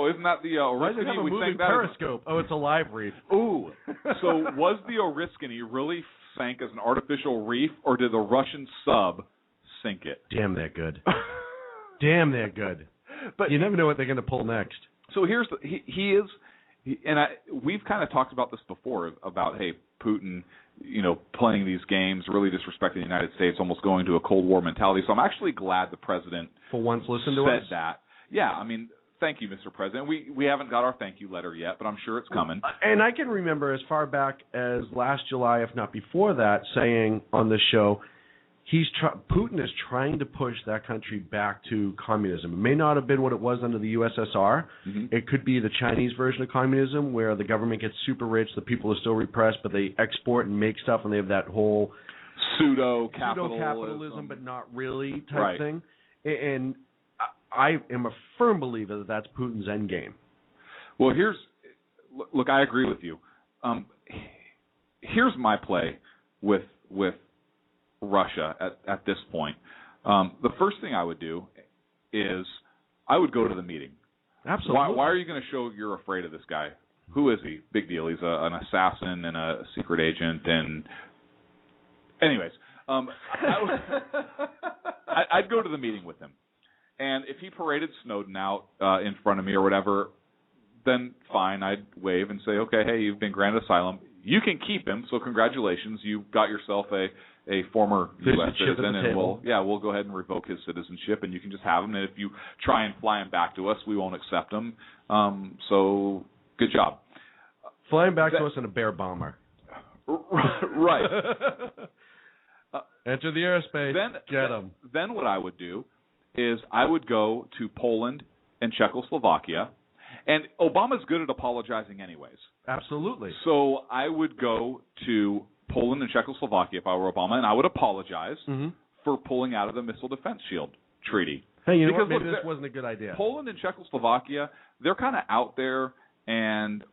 isn't that the Oriskany? We sang that periscope. It's a live reef. Ooh. So was the Oriskany really sank as an artificial reef, or did the Russian sub sink it? Damn, they're good. Damn, they're good. But you never know what they're going to pull next. So here's we've kind of talked about this before about Putin, playing these games, really disrespecting the United States, almost going to a Cold War mentality. So I'm actually glad the president for once listened to said us. That. Yeah, I mean, thank you, Mr. President. We haven't got our thank you letter yet, but I'm sure it's coming. And I can remember as far back as last July, if not before that, saying on the show, Putin is trying to push that country back to communism. It may not have been what it was under the USSR. Mm-hmm. It could be the Chinese version of communism, where the government gets super rich, the people are still repressed, but they export and make stuff, and they have that whole pseudo-capitalism, but not really type thing. And I am a firm believer that that's Putin's end game. Well, look, I agree with you. Here's my play with Russia at this point. The first thing I would do is I would go to the meeting. Absolutely. Why are you going to show you're afraid of this guy? Who is he? Big deal. He's an assassin and a secret agent. And anyways, I'd go to the meeting with him. And if he paraded Snowden out in front of me or whatever, then fine, I'd wave and say, okay, hey, you've been granted asylum. You can keep him, so congratulations. You got yourself a former U.S. citizen, and we'll go ahead and revoke his citizenship, and you can just have him. And if you try and fly him back to us, we won't accept him. So good job. Fly him back to us in a bear bomber. Right. Enter the airspace. Get him. Then what I would do is I would go to Poland and Czechoslovakia, and Obama's good at apologizing anyways. Absolutely. So I would go to Poland and Czechoslovakia if I were Obama, and I would apologize for pulling out of the Missile Defense Shield Treaty. Hey, you know what? Maybe this wasn't a good idea. Poland and Czechoslovakia, they're kind of out there, and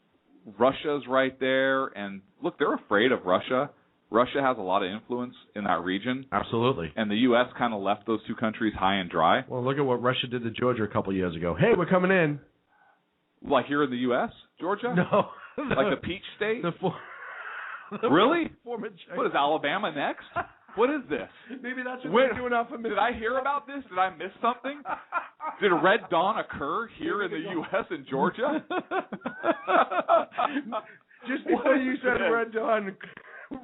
Russia's right there. And look, they're afraid of Russia. Russia has a lot of influence in that region. Absolutely. And the U.S. kind of left those two countries high and dry. Well, look at what Russia did to Georgia a couple years ago. Hey, we're coming in. Like here in the U.S., Georgia? No. Like the Peach State? Really? What is Alabama next? What is this? Maybe that's what they're doing off of Did I hear about this? Did I miss something? Did Red Dawn occur here in the U.S. and Georgia? Just before you said Red Dawn,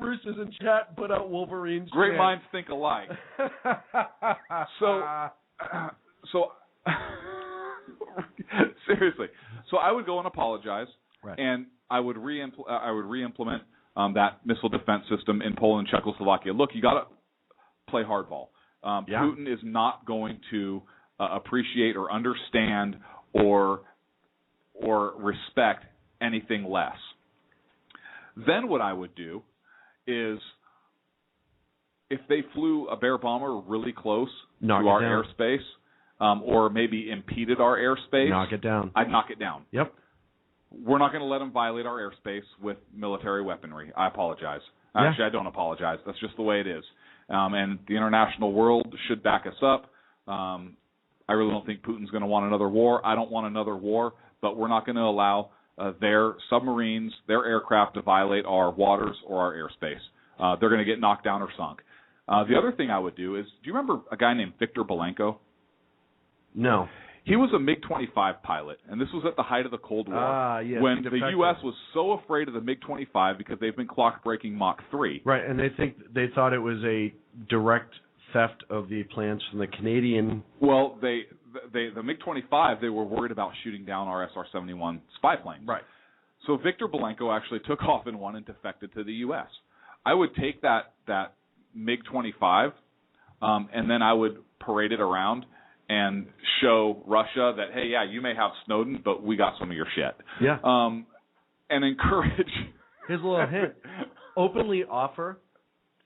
Roosters in chat put out Wolverine's Great chant. minds think alike. So seriously. So I would go and apologize, and I would re-implement that missile defense system in Poland and Czechoslovakia. Look, you got to play hardball. Putin is not going to appreciate or understand or respect anything less. Then what I would do is, if they flew a Bear bomber really close to our airspace, or maybe impeded our airspace, knock it down. I'd knock it down. Yep. We're not going to let them violate our airspace with military weaponry. I apologize. Actually, I don't apologize. That's just the way it is. And the international world should back us up. I really don't think Putin's going to want another war. I don't want another war, but we're not going to allow their submarines, their aircraft to violate our waters or our airspace. They're going to get knocked down or sunk. The other thing I would do is, do you remember a guy named Victor Belenko? No. He was a MiG-25 pilot, and this was at the height of the Cold War, yes, when the U.S. was so afraid of the MiG-25 because they've been clock-breaking Mach 3. Right, and they thought it was a direct theft of the plans from the Canadian. Well, the MiG-25, they were worried about shooting down our SR-71 spy planes. Right. So Victor Belenko actually took off in one and defected to the U.S. I would take that MiG-25, and then I would parade it around and show Russia that, hey, yeah, you may have Snowden, but we got some of your shit. Yeah. And encourage. Here's a little hint. Openly offer,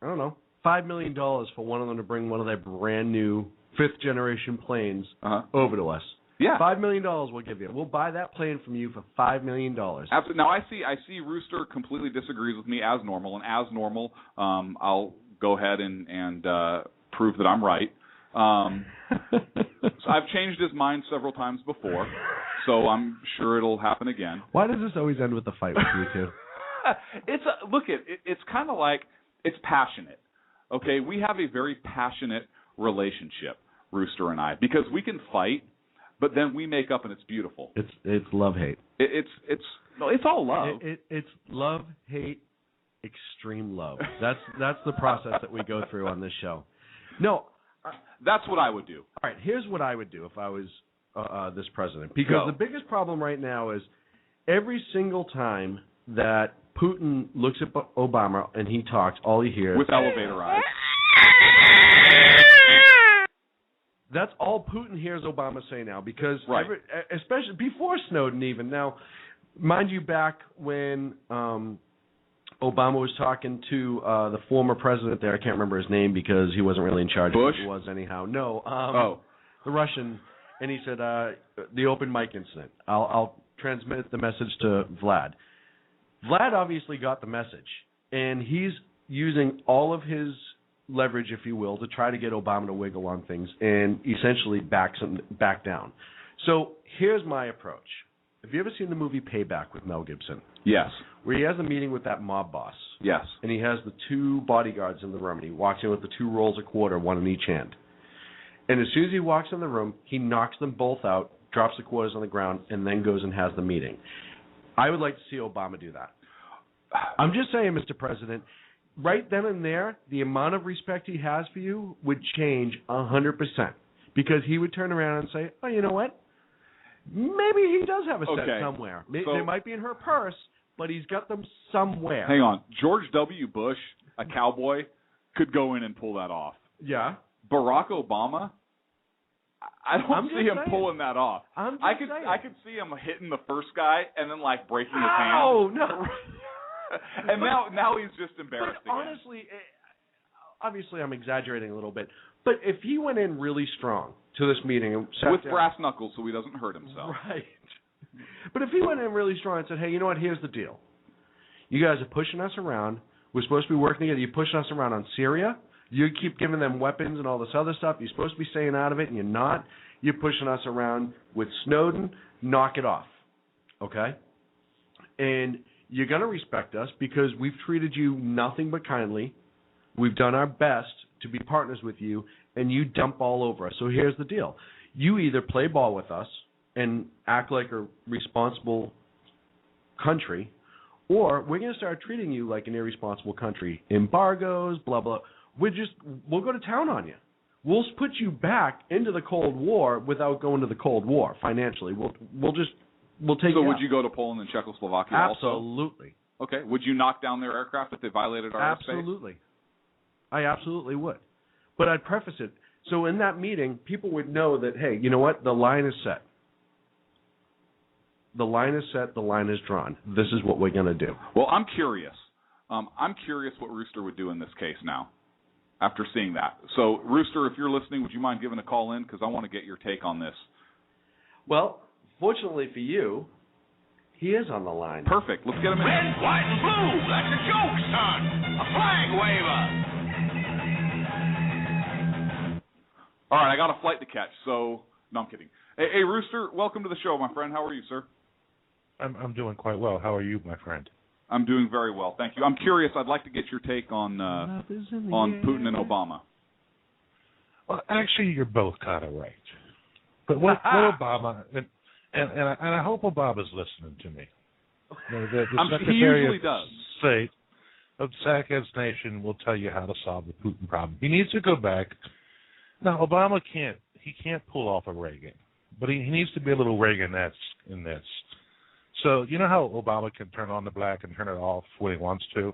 I don't know, $5 million for one of them to bring one of their brand new 5th generation planes over to us. Yeah. $5 million we'll give you. We'll buy that plane from you for $5 million. Absolutely. Now, I see Rooster completely disagrees with me as normal, and as normal, I'll go ahead and prove that I'm right. So I've changed his mind several times before, so I'm sure it'll happen again. Why does this always end with a fight with you two? It's kind of like, it's passionate. Okay, we have a very passionate relationship, Rooster and I, because we can fight, but then we make up and it's beautiful. It's love hate. It's all love. It's love hate, extreme love. That's the process that we go through on this show. No. That's what I would do. All right, here's what I would do if I was this president, because the biggest problem right now is every single time that Putin looks at Obama and he talks, all he hears with elevator eyes. That's all Putin hears Obama say now, because especially before Snowden even. Now, mind you, back when Obama was talking to the former president there, I can't remember his name because he wasn't really in charge. Bush? He was anyhow. No, the Russian, and he said the open mic incident. I'll transmit the message to Vlad. Vlad obviously got the message, and he's using all of his leverage, if you will, to try to get Obama to wiggle on things and essentially back down. So here's my approach. Have you ever seen the movie Payback with Mel Gibson? Yes. Where he has a meeting with that mob boss. Yes. And he has the two bodyguards in the room, and he walks in with the 2 rolls of quarter, one in each hand. And as soon as he walks in the room, he knocks them both out, drops the quarters on the ground, and then goes and has the meeting. I would like to see Obama do that. I'm just saying, Mr. President, right then and there, the amount of respect he has for you would change 100%. Because he would turn around and say, oh, you know what? Maybe he does have a set somewhere. They might be in her purse, but he's got them somewhere. Hang on. George W. Bush, a cowboy, could go in and pull that off. Yeah. Barack Obama, I don't see him pulling that off. I could see him hitting the first guy and then like breaking his hand. Oh no! And now he's just embarrassed. But honestly, obviously I'm exaggerating a little bit, but if he went in really strong to this meeting and sat with down, brass knuckles so he doesn't hurt himself, right? But if he went in really strong and said, "Hey, you know what? Here's the deal. You guys are pushing us around. We're supposed to be working together. You're pushing us around on Syria. You keep giving them weapons and all this other stuff. You're supposed to be staying out of it, and you're not. You're pushing us around with Snowden. Knock it off, okay? And you're going to respect us because we've treated you nothing but kindly. We've done our best to be partners with you, and you dump all over us. So here's the deal. You either play ball with us and act like a responsible country, or we're going to start treating you like an irresponsible country. Embargoes, blah, blah. We'll go to town on you. We'll put you back into the Cold War without going to the Cold War financially. We'll take you So would out. you go to Poland and Czechoslovakia Absolutely. also? Okay. Would you knock down their aircraft if they violated our airspace? Absolutely. I absolutely would. But I'd preface it. So in that meeting, people would know that, hey, you know what? The line is set. The line is set. The line is drawn. This is what we're going to do. Well, I'm curious. I'm curious what Rooster would do in this case now after seeing that. So, Rooster, if you're listening, would you mind giving a call in? Because I want to get your take on this. Well, fortunately for you, he is on the line. Perfect. Let's get him in. Red, white, and blue. That's a joke, son. A flag waver. All right, I got a flight to catch, so no, I'm kidding. Hey, Rooster, welcome to the show, my friend. How are you, sir? I'm doing quite well. How are you, my friend? I'm doing very well, thank you. I'm curious. I'd like to get your take on Putin and Obama. Well, actually, you're both kind of right. But what Obama and I hope Obama's listening to me. You know, the he usually does. State of Sackhead's Nation will tell you how to solve the Putin problem. He needs to go back. Now, Obama can't pull off a Reagan, but he needs to be a little Reagan-esque in this. So you know how Obama can turn on the black and turn it off when he wants to?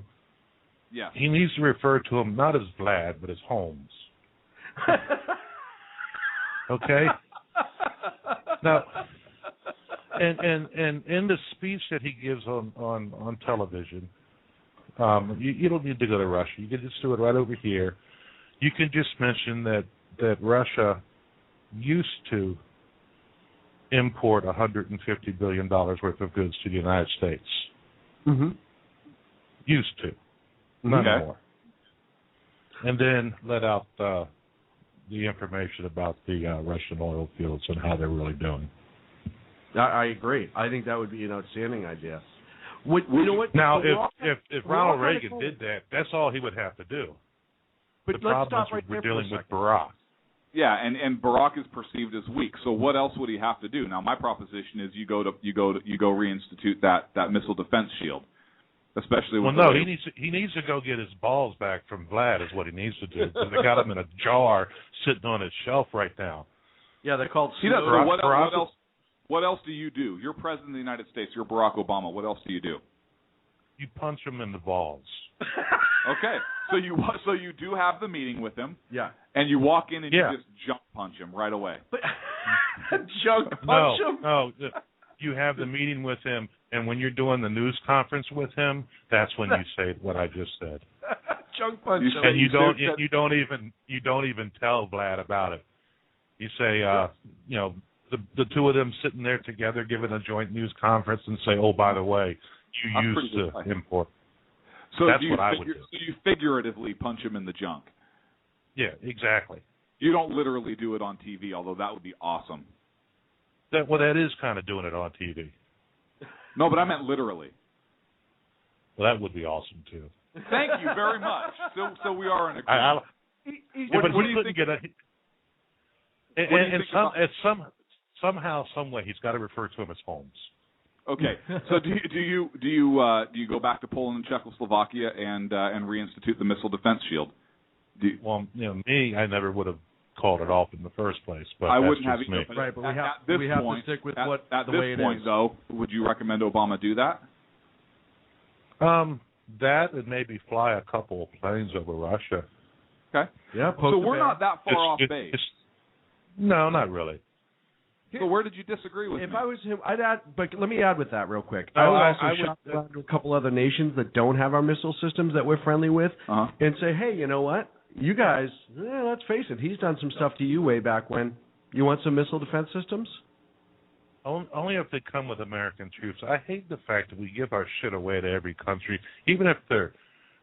Yeah. He needs to refer to him not as Vlad, but as Holmes. Okay? Now, and in the speech that he gives on television, you don't need to go to Russia. You can just do it right over here. You can just mention that Russia used to import $150 billion worth of goods to the United States. Mm-hmm. Used to. Not more. And then let out the information about the Russian oil fields and how they're really doing. I agree. I think that would be an outstanding idea. You know what? Now, if Ronald Reagan did that, that's all he would have to do. But the problem is we're dealing with Barack. Yeah, and Barack is perceived as weak. So what else would he have to do? Now, my proposition is you go reinstitute that missile defense shield, especially. With he needs to go get his balls back from Vlad is what he needs to do. Because they got them in a jar sitting on his shelf right now. Yeah, they're called. He does. What else do you do? You're president of the United States. You're Barack Obama. What else do you do? You punch him in the balls. Okay, so you do have the meeting with him. Yeah. And you walk in and you just junk punch him right away. But junk punch him? No. You have the meeting with him, and when you're doing the news conference with him, that's when you say what I just said. Junk punch him. And you don't even tell Vlad about it. You say, the two of them sitting there together giving a joint news conference, and say, oh, by the way, you used to import. So that's what I would do. So you figuratively punch him in the junk. Yeah, exactly. You don't literally do it on TV, although that would be awesome. That is kind of doing it on TV. No, but I meant literally. Well, that would be awesome too. Thank you very much. So we are in agreement. What do you think? Somehow, some way, he's got to refer to him as Holmes. Okay. So do you go back to Poland and Czechoslovakia and reinstitute the missile defense shield? I never would have called it off in the first place, but I that's wouldn't have just it. me. Right, but we have to stick with the way it is. At this point, though, would you recommend Obama do that? That and maybe fly a couple of planes over Russia. Okay. Yeah. So we're not that far off base. No, not really. So where did you disagree with me? If I was him, I'd add. But let me add with that real quick. No, I would shop around to a couple other nations that don't have our missile systems that we're friendly with, and say, hey, you know what? You guys, let's face it, he's done some stuff to you way back when. You want some missile defense systems? Only if they come with American troops. I hate the fact that we give our shit away to every country, even if they're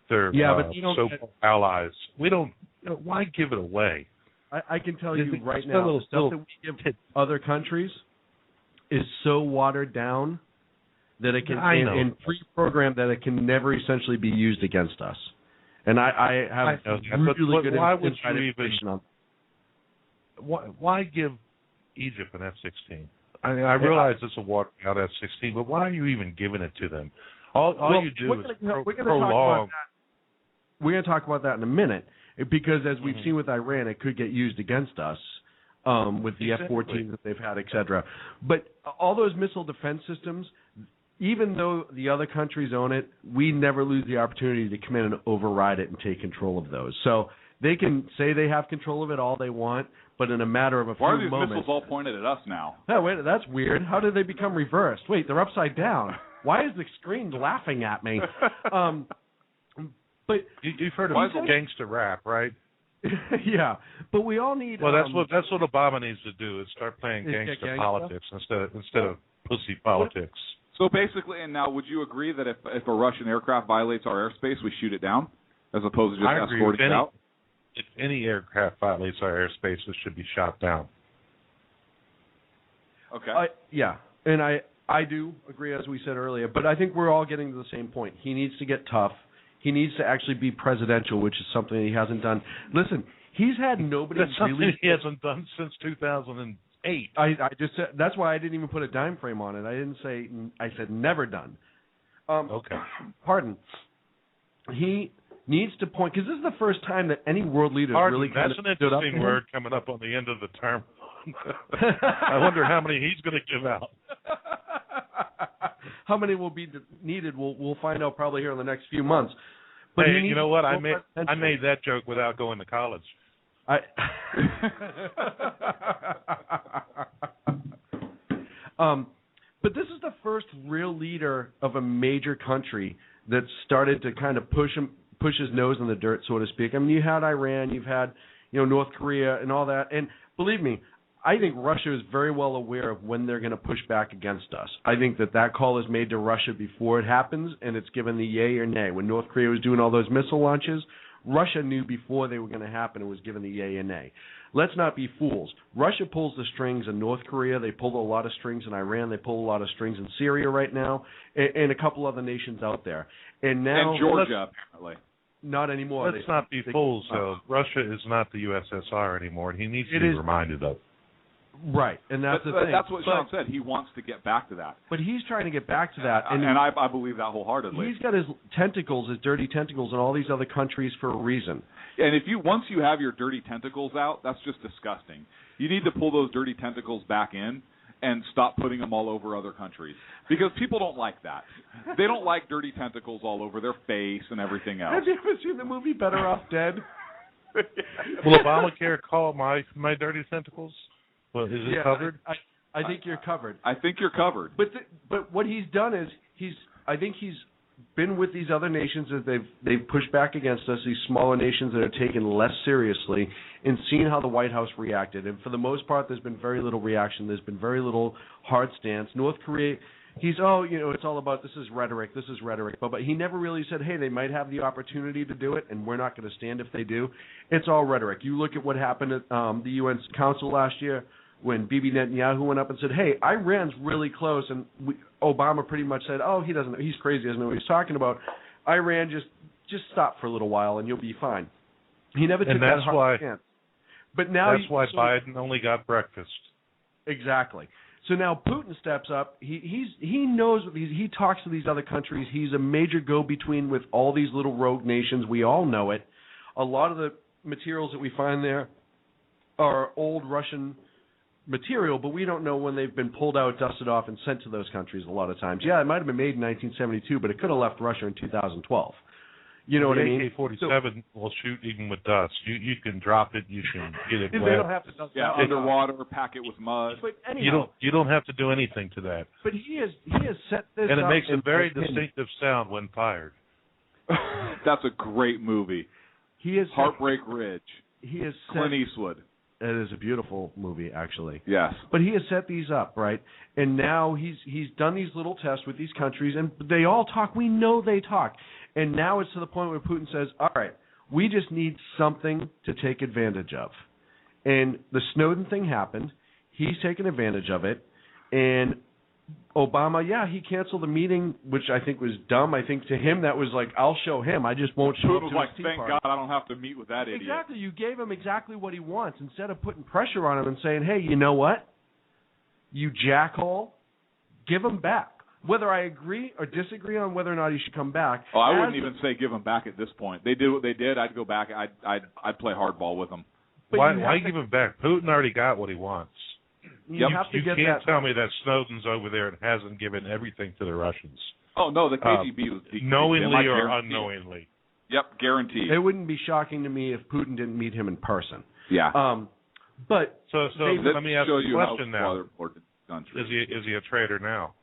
so-called allies. We don't. Why give it away? I can tell you right now, the stuff that we give other countries is so watered down that it can and pre-programmed that it can never essentially be used against us. And I have really good inside information on. Why give Egypt an F-16? I realize it's a watered-out F-16, but why are you even giving it to them? All you do is prolong. We're going to talk about that in a minute, because as we've seen with Iran, it could get used against us with the F-14s that they've had, et cetera. But all those missile defense systems, even though the other countries own it, we never lose the opportunity to come in and override it and take control of those. So they can say they have control of it all they want, but in a matter of a few moments... Why are these missiles all pointed at us now? Oh, wait, that's weird. How did they become reversed? Wait, they're upside down. Why is the screen laughing at me? But you've heard of gangster rap, right? Yeah, but we all need... Well, that's what Obama needs to do, is start playing gangster politics instead of pussy politics. So basically, and now would you agree that if a Russian aircraft violates our airspace, we shoot it down, as opposed to just escorting it out? If any aircraft violates our airspace, it should be shot down. Okay. Yeah, and I do agree, as we said earlier, but I think we're all getting to the same point. He needs to get tough. He needs to actually be presidential, which is something that he hasn't done. Listen, he's had nobody That's something he hasn't done since 2008. I just said, that's why I didn't even put a dime frame on it. I said never done. Okay. Pardon. He needs to point, because this is the first time that any world leader really kind of stood up. That's an interesting word coming up on the end of the term. I wonder how many he's going to give out. How many will be needed? We'll find out probably here in the next few months. But hey, you know what? I made that joke without going to college. But this is the first real leader of a major country that started to kind of push his nose in the dirt, so to speak. I mean, you had Iran, you've had North Korea and all that, and believe me, I think Russia is very well aware of when they're going to push back against us. I think that call is made to Russia before it happens, and it's given the yay or nay. When North Korea was doing all those missile launches, Russia knew before they were going to happen and was given the yay or nay. Let's not be fools. Russia pulls the strings in North Korea. They pulled a lot of strings in Iran. They pull a lot of strings in Syria right now, and a couple other nations out there. And now Georgia, apparently. Not anymore. Let's not be fools, though. Russia is not the USSR anymore, and he needs to be reminded of. Right, and that's the thing. That's what Sean said. He wants to get back to that. But he's trying to get back to that. And I believe that wholeheartedly. He's got his tentacles, his dirty tentacles in all these other countries for a reason. And once you have your dirty tentacles out, that's just disgusting. You need to pull those dirty tentacles back in and stop putting them all over other countries. Because people don't like that. They don't like dirty tentacles all over their face and everything else. Have you ever seen the movie Better Off Dead? Will Obamacare call my dirty tentacles? Well, is it covered? I think you're covered. I think you're covered. But what he's done is I think he's been with these other nations as they've pushed back against us, these smaller nations that are taken less seriously, and seen how the White House reacted. And for the most part, there's been very little reaction. There's been very little hard stance. North Korea, it's all about this is rhetoric. But he never really said, hey, they might have the opportunity to do it, and we're not going to stand if they do. It's all rhetoric. You look at what happened at the UN Council last year when Bibi Netanyahu went up and said, hey, Iran's really close, and Obama pretty much said, oh, he's crazy, doesn't know what he's talking about. Iran, just stop for a little while, and you'll be fine. He never took that hard stance. But now that's why Biden only got breakfast. Exactly. So now Putin steps up. He knows he talks to these other countries. He's a major go-between with all these little rogue nations. We all know it. A lot of the materials that we find there are old Russian material, but we don't know when they've been pulled out, dusted off, and sent to those countries a lot of times. Yeah, it might have been made in 1972, but it could have left Russia in 2012. You know what I mean? AK-47 will shoot even with dust. You can drop it. You can get it wet. They don't have to dust it underwater, pack it with mud. But anyhow, you don't have to do anything to that. But he has set this up. And it makes a very distinctive sound when fired. That's a great movie. Heartbreak Ridge. Clint Eastwood. It is a beautiful movie, actually. Yes. But he has set these up, right? And now he's done these little tests with these countries, and they all talk. We know they talk. And now it's to the point where Putin says, all right, we just need something to take advantage of. And the Snowden thing happened. He's taken advantage of it. And Obama, he canceled the meeting, which I think was dumb. I think to him that was like, I'll show him. I just won't show up to his tea thank party. God I don't have to meet with that idiot. Exactly. You gave him exactly what he wants. Instead of putting pressure on him and saying, hey, you know what? You jackhole, give him back. Whether I agree or disagree on whether or not he should come back. Oh, I wouldn't even say give him back at this point. They did what they did. I'd go back. I'd play hardball with them. Why give him back? Putin already got what he wants. You can't tell me that Snowden's over there and hasn't given everything to the Russians. Oh, no, the KGB was knowingly or unknowingly. Yep, guaranteed. It wouldn't be shocking to me if Putin didn't meet him in person. Yeah. But so let me ask you a question now. Is he a traitor now?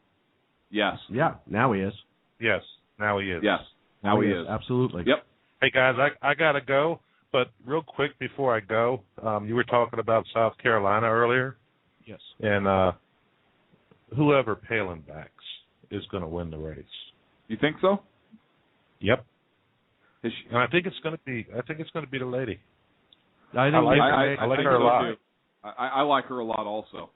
Yes. Yeah, now he is. Yes, now he is. Yes, now he is. Absolutely. Yep. Hey, guys, I got to go, but real quick before I go, you were talking about South Carolina earlier. Yes. And whoever Palin backs is going to win the race. You think so? Yep. And I think it's going to be the lady. I like her a lot. I like her a lot also.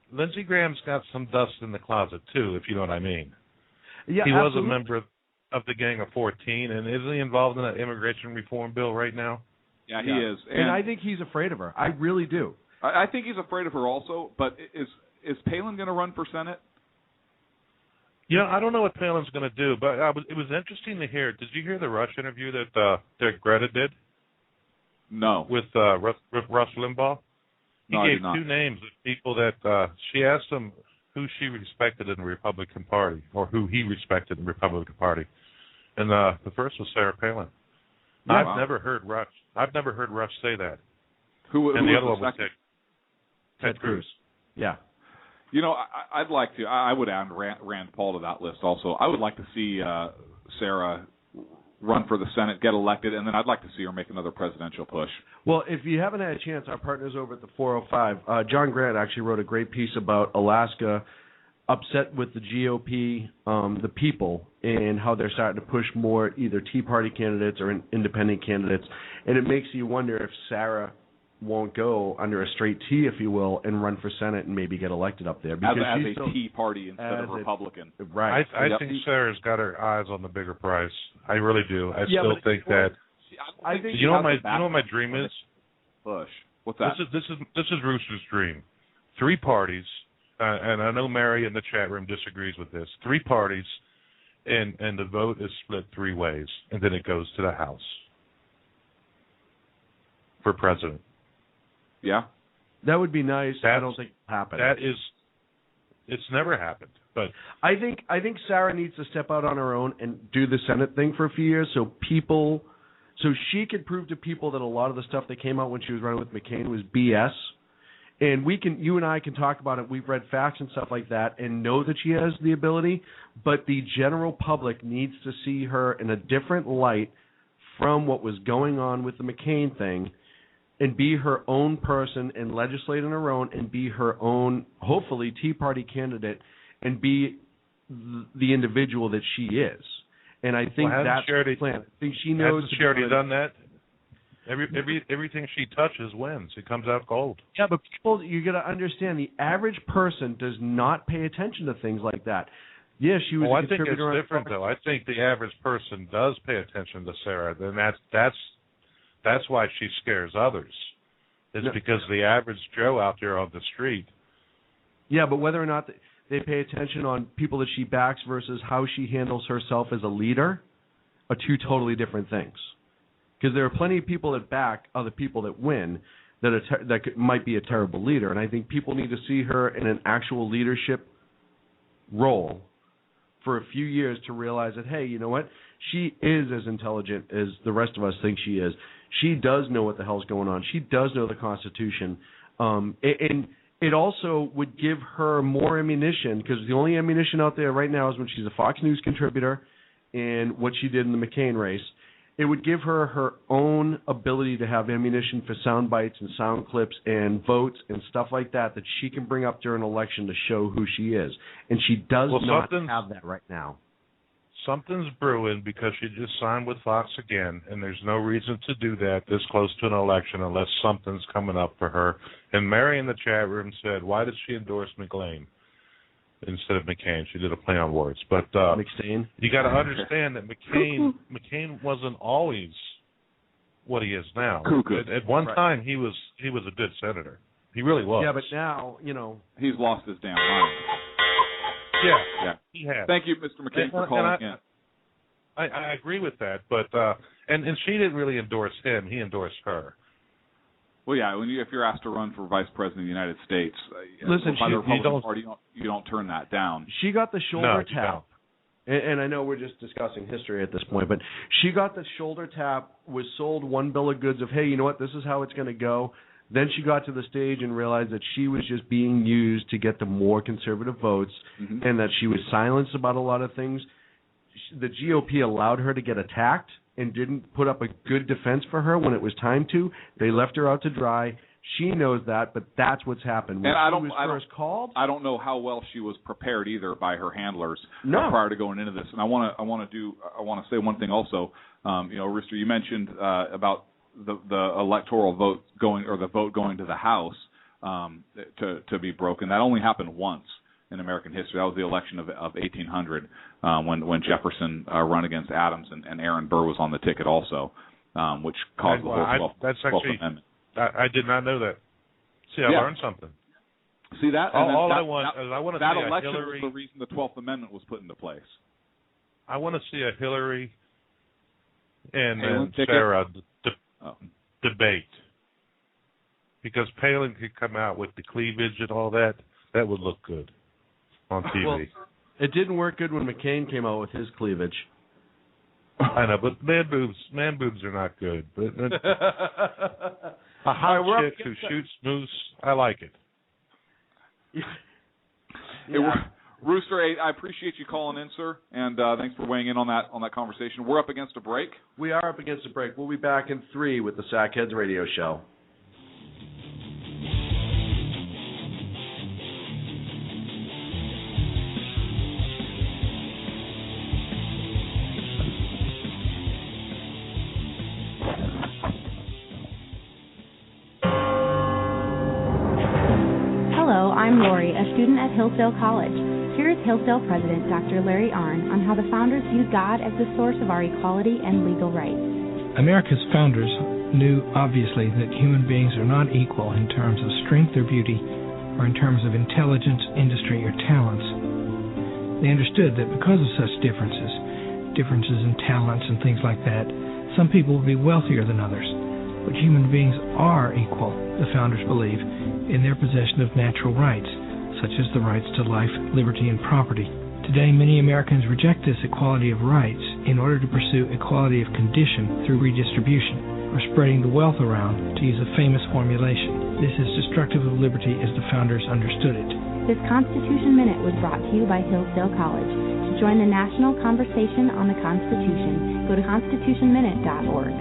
Lindsey Graham's got some dust in the closet too, if you know what I mean. Yeah, he was a member of the Gang of 14, and isn't he involved in that immigration reform bill right now? Yeah, he is. And I think he's afraid of her. I really do. I think he's afraid of her also, but is Palin going to run for Senate? I don't know what Palin's going to do, but it was interesting to hear. Did you hear the Rush interview that Greta did? No. With Rush Limbaugh? He gave two names of people that she asked him who she respected in the Republican Party, or who he respected in the Republican Party. And the first was Sarah Palin. Yeah, I've never heard Rush say that. Who and the other was one was Ted Cruz. Yeah. I'd like to. I would add Rand Paul to that list also. I would like to see Sarah run for the Senate, get elected, and then I'd like to see her make another presidential push. Well, if you haven't had a chance, our partners over at the 405, John Grant actually wrote a great piece about Alaska, upset with the GOP, the people, and how they're starting to push more either Tea Party candidates or independent candidates. And it makes you wonder if Sarah won't go under a straight T, if you will, and run for Senate and maybe get elected up there. Because as a Tea Party instead of Republican. Right. I think Sarah's got her eyes on the bigger prize. I really do. I still think that. I think you know what my dream is? Bush. What's that? This is Rooster's dream. 3 parties, and I know Mary in the chat room disagrees with this. 3 parties, and the vote is split 3 ways, and then it goes to the House for president. Yeah, that would be nice. I don't think it'll happen. It's never happened. But I think Sarah needs to step out on her own and do the Senate thing for a few years, so she could prove to people that a lot of the stuff that came out when she was running with McCain was BS. And you and I can talk about it. We've read facts and stuff like that and know that she has the ability, but the general public needs to see her in a different light from what was going on with the McCain thing, and be her own person and legislate on her own and be her own, hopefully, Tea Party candidate and be the individual that she is. And I think that's the plan. I think she knows. Hasn't she already done that? Everything she touches wins. It comes out gold. Yeah, but people, you got to understand, the average person does not pay attention to things like that. Yeah, she was. I think it's different, though. I think the average person does pay attention to Sarah. Then that's why she scares others. It's because the average Joe out there on the street. Yeah, but whether or not they pay attention on people that she backs versus how she handles herself as a leader are 2 totally different things. Because there are plenty of people that back other people that win that might be a terrible leader. And I think people need to see her in an actual leadership role for a few years to realize that, hey, you know what? She is as intelligent as the rest of us think she is. She does know what the hell's going on. She does know the Constitution. And it also would give her more ammunition, because the only ammunition out there right now is when she's a Fox News contributor and what she did in the McCain race. It would give her her own ability to have ammunition for sound bites and sound clips and votes and stuff like that she can bring up during an election to show who she is. And she does not have that right now. Something's brewing, because she just signed with Fox again, and there's no reason to do that this close to an election unless something's coming up for her. And Mary in the chat room said, why did she endorse McLean instead of McCain? She did a play on words. But McCain? You got to understand that McCain wasn't always what he is now. At one time, he was a good senator. He really was. Yeah, but now, he's lost his damn mind. Yeah, he has. Thank you, Mr. McCain, for calling in. I agree with that, but and she didn't really endorse him. He endorsed her. Well, yeah, if you're asked to run for vice president of the United States, listen, by the Republican Party, you don't turn that down. She got the shoulder tap. And I know we're just discussing history at this point, but she got the shoulder tap, was sold one bill of goods of, hey, you know what, this is how it's going to go. Then she got to the stage and realized that she was just being used to get the more conservative votes, and that she was silenced about a lot of things. The GOP allowed her to get attacked and didn't put up a good defense for her when it was time to. They left her out to dry. She knows that, but that's what's happened. When I don't know how well she was prepared either by her handlers prior to going into this. And I want to say one thing also. Rooster, you mentioned about the electoral vote going, or the vote going to the House to be broken. That only happened once in American history. That was the election of 1800 when Jefferson ran against Adams, and Aaron Burr was on the ticket also, which caused the whole 12th Amendment. I did not know that. See, I learned something. See that? I want to that see election a Hillary. Was the reason the 12th Amendment was put into place. I want to see a Hillary and Palin Sarah debate, because Palin could come out with the cleavage and all that. That would look good on TV. Well, it didn't work good when McCain came out with his cleavage. I know, but man boobs are not good. But a hot chick who shoots moose, I like it. Rooster, I appreciate you calling in, sir, and thanks for weighing in on that conversation. We're up against a break. We are up against a break. We'll be back in 3 with the Sackheads Radio Show. Hello, I'm Lori, a student at Hillsdale College. Here is Hillsdale President Dr. Larry Arnn on how the founders viewed God as the source of our equality and legal rights. America's founders knew obviously that human beings are not equal in terms of strength or beauty, or in terms of intelligence, industry, or talents. They understood that because of such differences in talents and things like that, some people would be wealthier than others. But human beings are equal, the founders believe, in their possession of natural rights, such as the rights to life, liberty, and property. Today, many Americans reject this equality of rights in order to pursue equality of condition through redistribution, or spreading the wealth around, to use a famous formulation. This is destructive of liberty as the founders understood it. This Constitution Minute was brought to you by Hillsdale College. To join the national conversation on the Constitution, go to constitutionminute.org.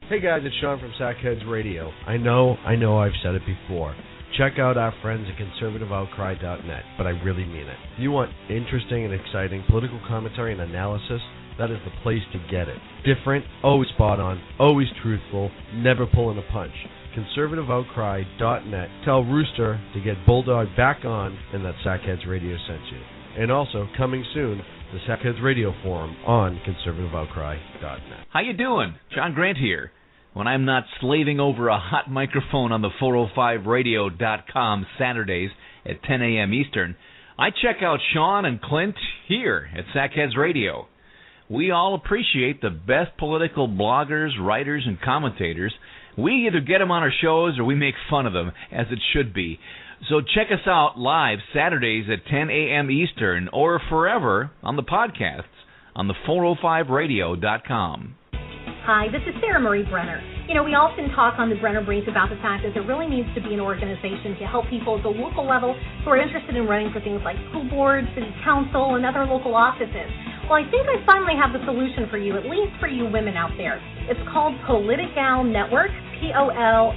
Hey guys, it's Sean from Sackheads Radio. I know I've said it before. Check out our friends at conservativeoutcry.net, but I really mean it. If you want interesting and exciting political commentary and analysis, that is the place to get it. Different, always spot on, always truthful, never pulling a punch. conservativeoutcry.net. Tell Rooster to get Bulldog back on and that Sackheads Radio sent you. And also, coming soon, the Sackheads Radio Forum on conservativeoutcry.net. How you doing? John Grant here. When I'm not slaving over a hot microphone on the 405radio.com Saturdays at 10 a.m. Eastern, I check out Sean and Clint here at Sackheads Radio. We all appreciate the best political bloggers, writers, and commentators. We either get them on our shows or we make fun of them, as it should be. So check us out live Saturdays at 10 a.m. Eastern or forever on the podcasts on the 405radio.com. Hi, this is Sarah Marie Brenner. You know, we often talk on the Brenner Brief about the fact that there really needs to be an organization to help people at the local level who are interested in running for things like school boards, city council, and other local offices. Well, I think I finally have the solution for you, at least for you women out there. It's called Politigal Network, Politigal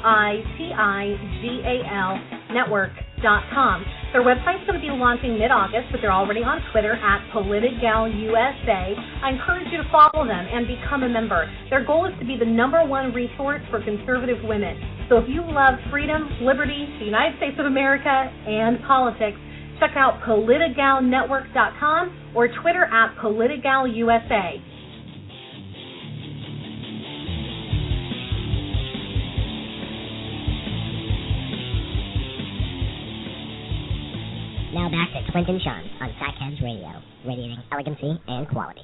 Network.com. Their website's going to be launching mid-August, but they're already on Twitter at PolitigalUSA. I encourage you to follow them and become a member. Their goal is to be the #1 resource for conservative women. So if you love freedom, liberty, the United States of America, and politics, check out PolitigalNetwork.com or Twitter at PolitigalUSA. Now back to Clint and Sean on Sackheads Radio, radiating elegancy and quality.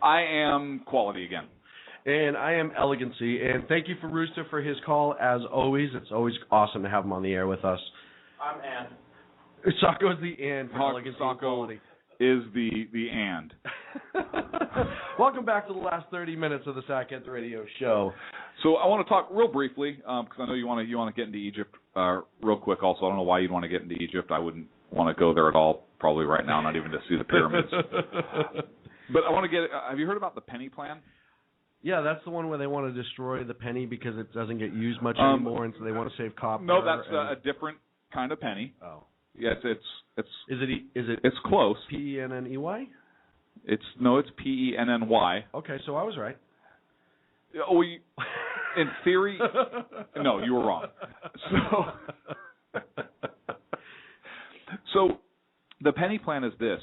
I am quality again. And I am elegancy. And thank you for Rooster for his call, as always. It's always awesome to have him on the air with us. I'm Ann. Sacco is the and for elegancy and quality. Is the and. Welcome back to the last 30 minutes of the Sackheads Radio Show. So I want to talk real briefly, because I know you want to get into Egypt real quick also. I don't know why you'd want to get into Egypt. I wouldn't want to go there at all, probably right now, not even to see the pyramids. But I want to get, have you heard about the penny plan? Yeah, that's the one where they want to destroy the penny because it doesn't get used much anymore, and so they want to save copper. No, that's a different kind of penny. Oh. Yes, it's it's close. P-E-N-N-E-Y? It's P-E-N-N-Y. Okay, so I was right. Oh, in theory, no, you were wrong. So the penny plan is this.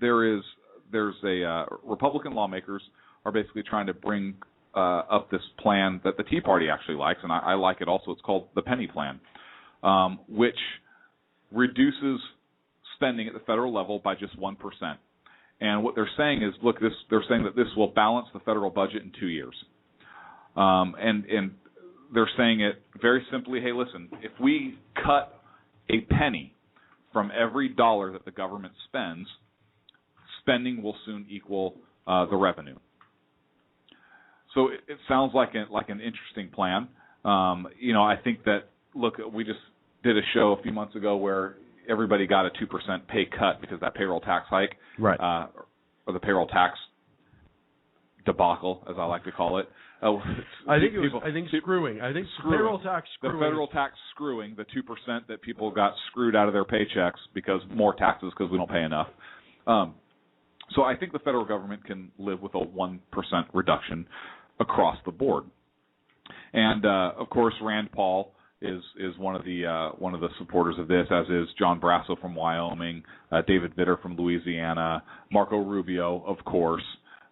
There's a Republican lawmakers are basically trying to bring up this plan that the Tea Party actually likes, and I like it also. It's called the penny plan, which reduces spending at the federal level by just 1%. And what they're saying is, look, they're saying that this will balance the federal budget in 2 years. And they're saying it very simply, hey, listen, if we cut a penny from every dollar that the government spends, spending will soon equal the revenue. So it sounds like an interesting plan. I think that, look, we just did a show a few months ago where everybody got a 2% pay cut because of that payroll tax hike, right? Or the payroll tax debacle, as I like to call it. Screwing. Payroll tax screwing. The federal tax screwing, the 2% that people got screwed out of their paychecks because more taxes because we don't pay enough. So I think the federal government can live with a 1% reduction across the board. And of course, Rand Paul is one of the supporters of this, as is John Brasso from Wyoming, David Vitter from Louisiana, Marco Rubio, of course.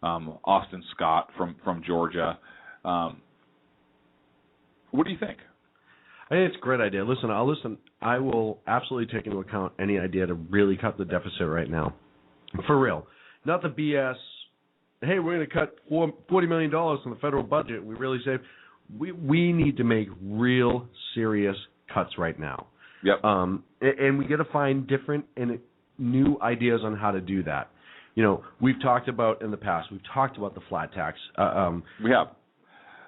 Austin Scott from Georgia. What do you think? I think it's a great idea. Listen. I will absolutely take into account any idea to really cut the deficit right now. For real. Not the BS, hey, we're going to cut $40 million from the federal budget. We really save. We need to make real serious cuts right now. Yep. And we got to find different and new ideas on how to do that. We've talked about in the past, we've talked about the flat tax. We have.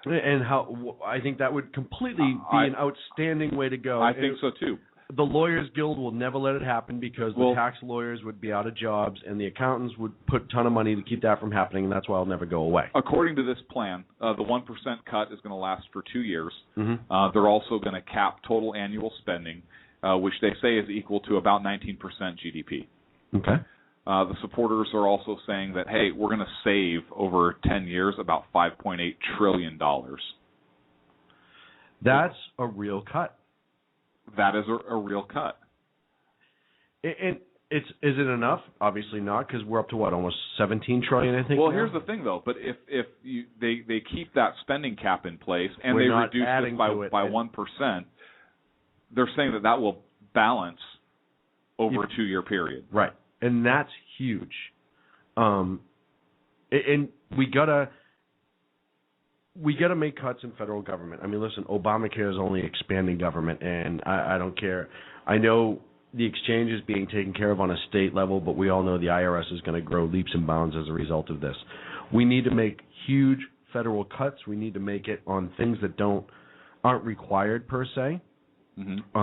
And how I think that would completely be an outstanding way to go. I think so too. The Lawyers Guild will never let it happen because the tax lawyers would be out of jobs and the accountants would put a ton of money to keep that from happening, and that's why it'll never go away. According to this plan, the 1% cut is going to last for 2 years. Mm-hmm. They're also going to cap total annual spending, which they say is equal to about 19% GDP. Okay. The supporters are also saying that, hey, we're going to save over 10 years about $5.8 trillion. That's a real cut. That is a real cut. And is it enough? Obviously not, because we're up to almost $17 trillion, I think. Well, now? here's the thing, though. But if they keep that spending cap in place and We're they not reduce adding this by 1%, they're saying that will balance over a 2-year period. Right, and that's huge. And we gotta make cuts in federal government. I mean, listen, Obamacare is only expanding government, and I don't care. I know the exchange is being taken care of on a state level, but we all know the IRS is going to grow leaps and bounds as a result of this. We need to make huge federal cuts. We need to make it on things that aren't required per se. Mm-hmm.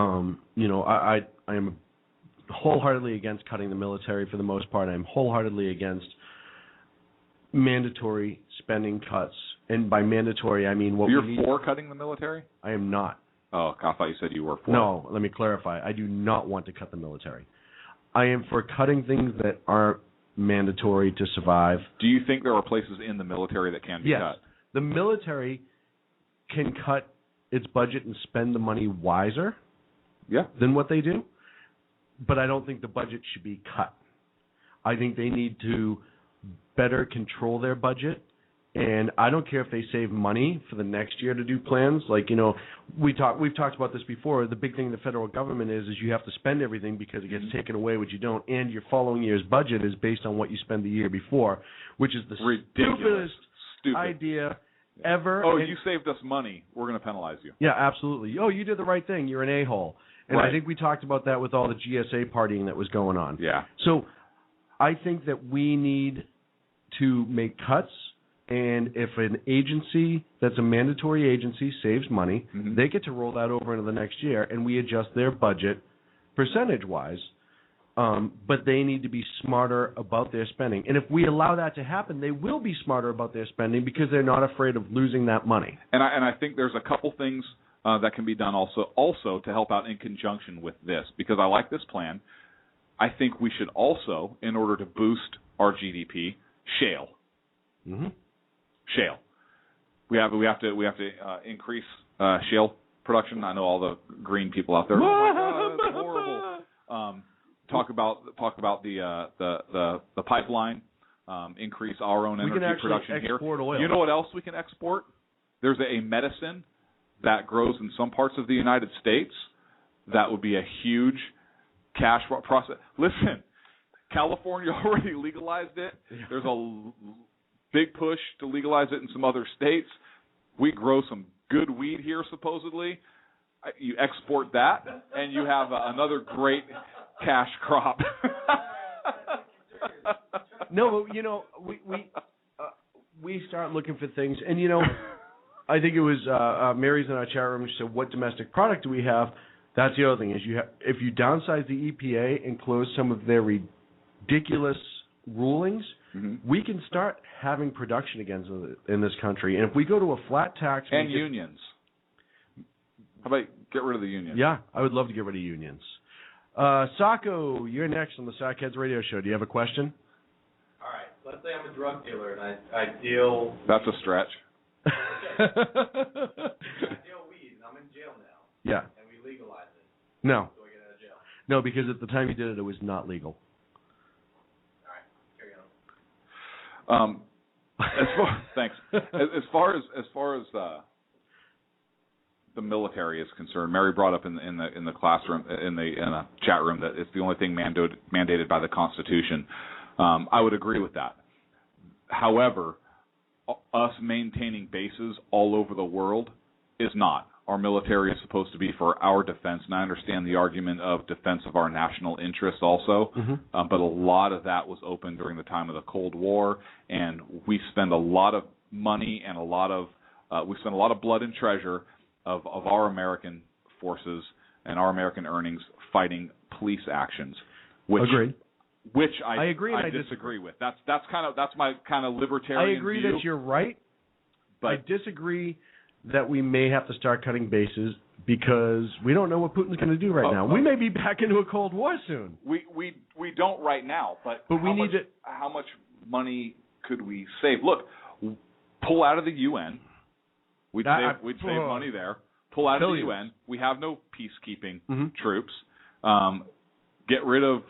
I am wholeheartedly against cutting the military for the most part. I am wholeheartedly against mandatory spending cuts. And by mandatory, I mean You're for cutting the military? I am not. Oh, I thought you said you were for. No, let me clarify. I do not want to cut the military. I am for cutting things that aren't mandatory to survive. Do you think there are places in the military that can be yes. cut? The military can cut its budget and spend the money wiser than what they do, but I don't think the budget should be cut. I think they need to better control their budget, and I don't care if they save money for the next year to do plans. Like, we've talked about this before. The big thing in the federal government is you have to spend everything because it gets taken away, which you don't, and your following year's budget is based on what you spend the year before, which is the stupidest idea ever. Oh, you saved us money. We're going to penalize you. Yeah, absolutely. Oh, you did the right thing. You're an a-hole. And I think we talked about that with all the GSA partying that was going on. Yeah. So I think that we need to make cuts, and if an agency that's a mandatory agency saves money, they get to roll that over into the next year, and we adjust their budget percentage-wise. But they need to be smarter about their spending. And if we allow that to happen, they will be smarter about their spending because they're not afraid of losing that money. And I think there's a couple things that can be done also to help out in conjunction with this, because I like this plan. I think we should also, in order to boost our GDP, shale. Mm-hmm. Shale. We have to increase shale production. I know all the green people out there. Oh my God, that's horrible. Talk about the pipeline. Increase our own energy production here. Oil. You know what else we can export? There's a medicine that grows in some parts of the United States that would be a huge cash process. Listen, California already legalized it. There's a big push to legalize it in some other states. We grow some good weed here, supposedly. You export that, and you have another great cash crop. No, we start looking for things, and I think it was Mary's in our chat room. She said, "What domestic product do we have?" That's the other thing is if you downsize the EPA and close some of their ridiculous rulings, we can start having production again in this country. And if we go to a flat tax and unions, how about get rid of the unions? Yeah, I would love to get rid of unions. Sacco, you're next on the Sackheads Radio Show. Do you have a question? All right. Let's say I'm a drug dealer and I deal. That's a stretch. I deal weed and I'm in jail now. Yeah. And we legalize it. No. Do I get out of jail? No, because at the time you did it, it was not legal. All right. Carry on. Thanks. As far as the military is concerned, Mary brought up in the classroom in the chat room that it's the only thing mandated by the Constitution. I would agree with that. However, us maintaining bases all over the world is not. Our military is supposed to be for our defense, and I understand the argument of defense of our national interests also, but a lot of that was open during the time of the Cold War, and we spend a lot of money and we spend a lot of blood and treasure of our American forces and our American earnings fighting police actions, which Agreed. Which I agree. I disagree with. That's my kind of libertarian I agree view. that you're right. But I disagree that we may have to start cutting bases because we don't know what Putin's going to do right now. We may be back into a Cold War soon. We don't right now, but we need to. How much money could we save? Look, pull out of the UN. We'd save money there. Pull out of the UN. We have no peacekeeping troops. Get rid of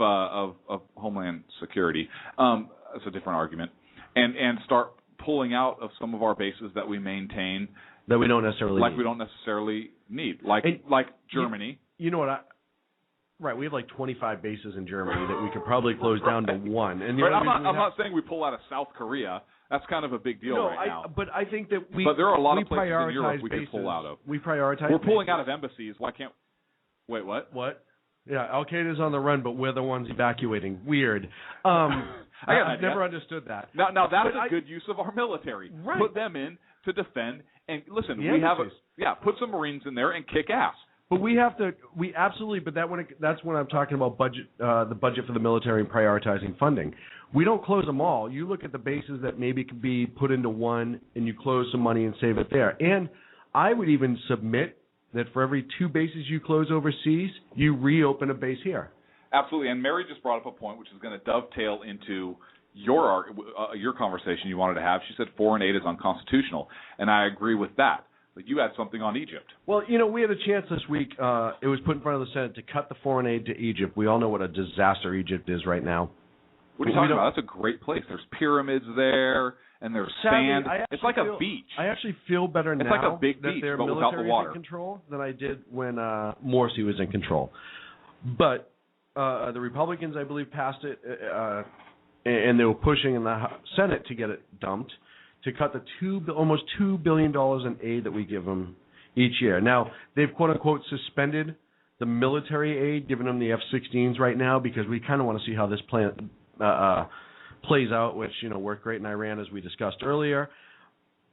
Homeland Security. That's a different argument. And start pulling out of some of our bases that we maintain that we don't necessarily need, like Germany. You know what? Right, we have like 25 bases in Germany that we could probably close down to one. And I'm not saying we pull out of South Korea. That's kind of a big deal now. But I think that But there are a lot of places in Europe we could pull out of. We prioritize. We're pulling out of embassies. Why can't? Wait, what? What? Yeah, Al Qaeda's on the run, but we're the ones evacuating. Weird. I've never understood that. Now that's a good use of our military. Right. Put them in to defend. And listen, put some Marines in there and kick ass. But we have to. We absolutely. But that's when I'm talking about budget. The budget for the military and prioritizing funding. We don't close them all. You look at the bases that maybe could be put into one, and you close some money and save it there. And I would even submit that for every 2 bases you close overseas, you reopen a base here. Absolutely. And Mary just brought up a point which is going to dovetail into your conversation you wanted to have. She said 4 and 8 is unconstitutional, and I agree with that. But you had something on Egypt. Well, we had a chance this week. It was put in front of the Senate to cut the foreign aid to Egypt. We all know what a disaster Egypt is right now. What are you talking about? That's a great place. There's pyramids there, and there's sand. It's like a beach. I actually feel better now like a big that beach, their but without the military water. is in control than I did when Morsi was in control. But the Republicans, I believe, passed it, and they were pushing in the Senate to get it dumped, to cut the almost $2 billion in aid that we give them each year. Now, they've quote-unquote suspended the military aid, giving them the F-16s right now, because we kind of want to see how this plays out, which, worked great in Iran, as we discussed earlier.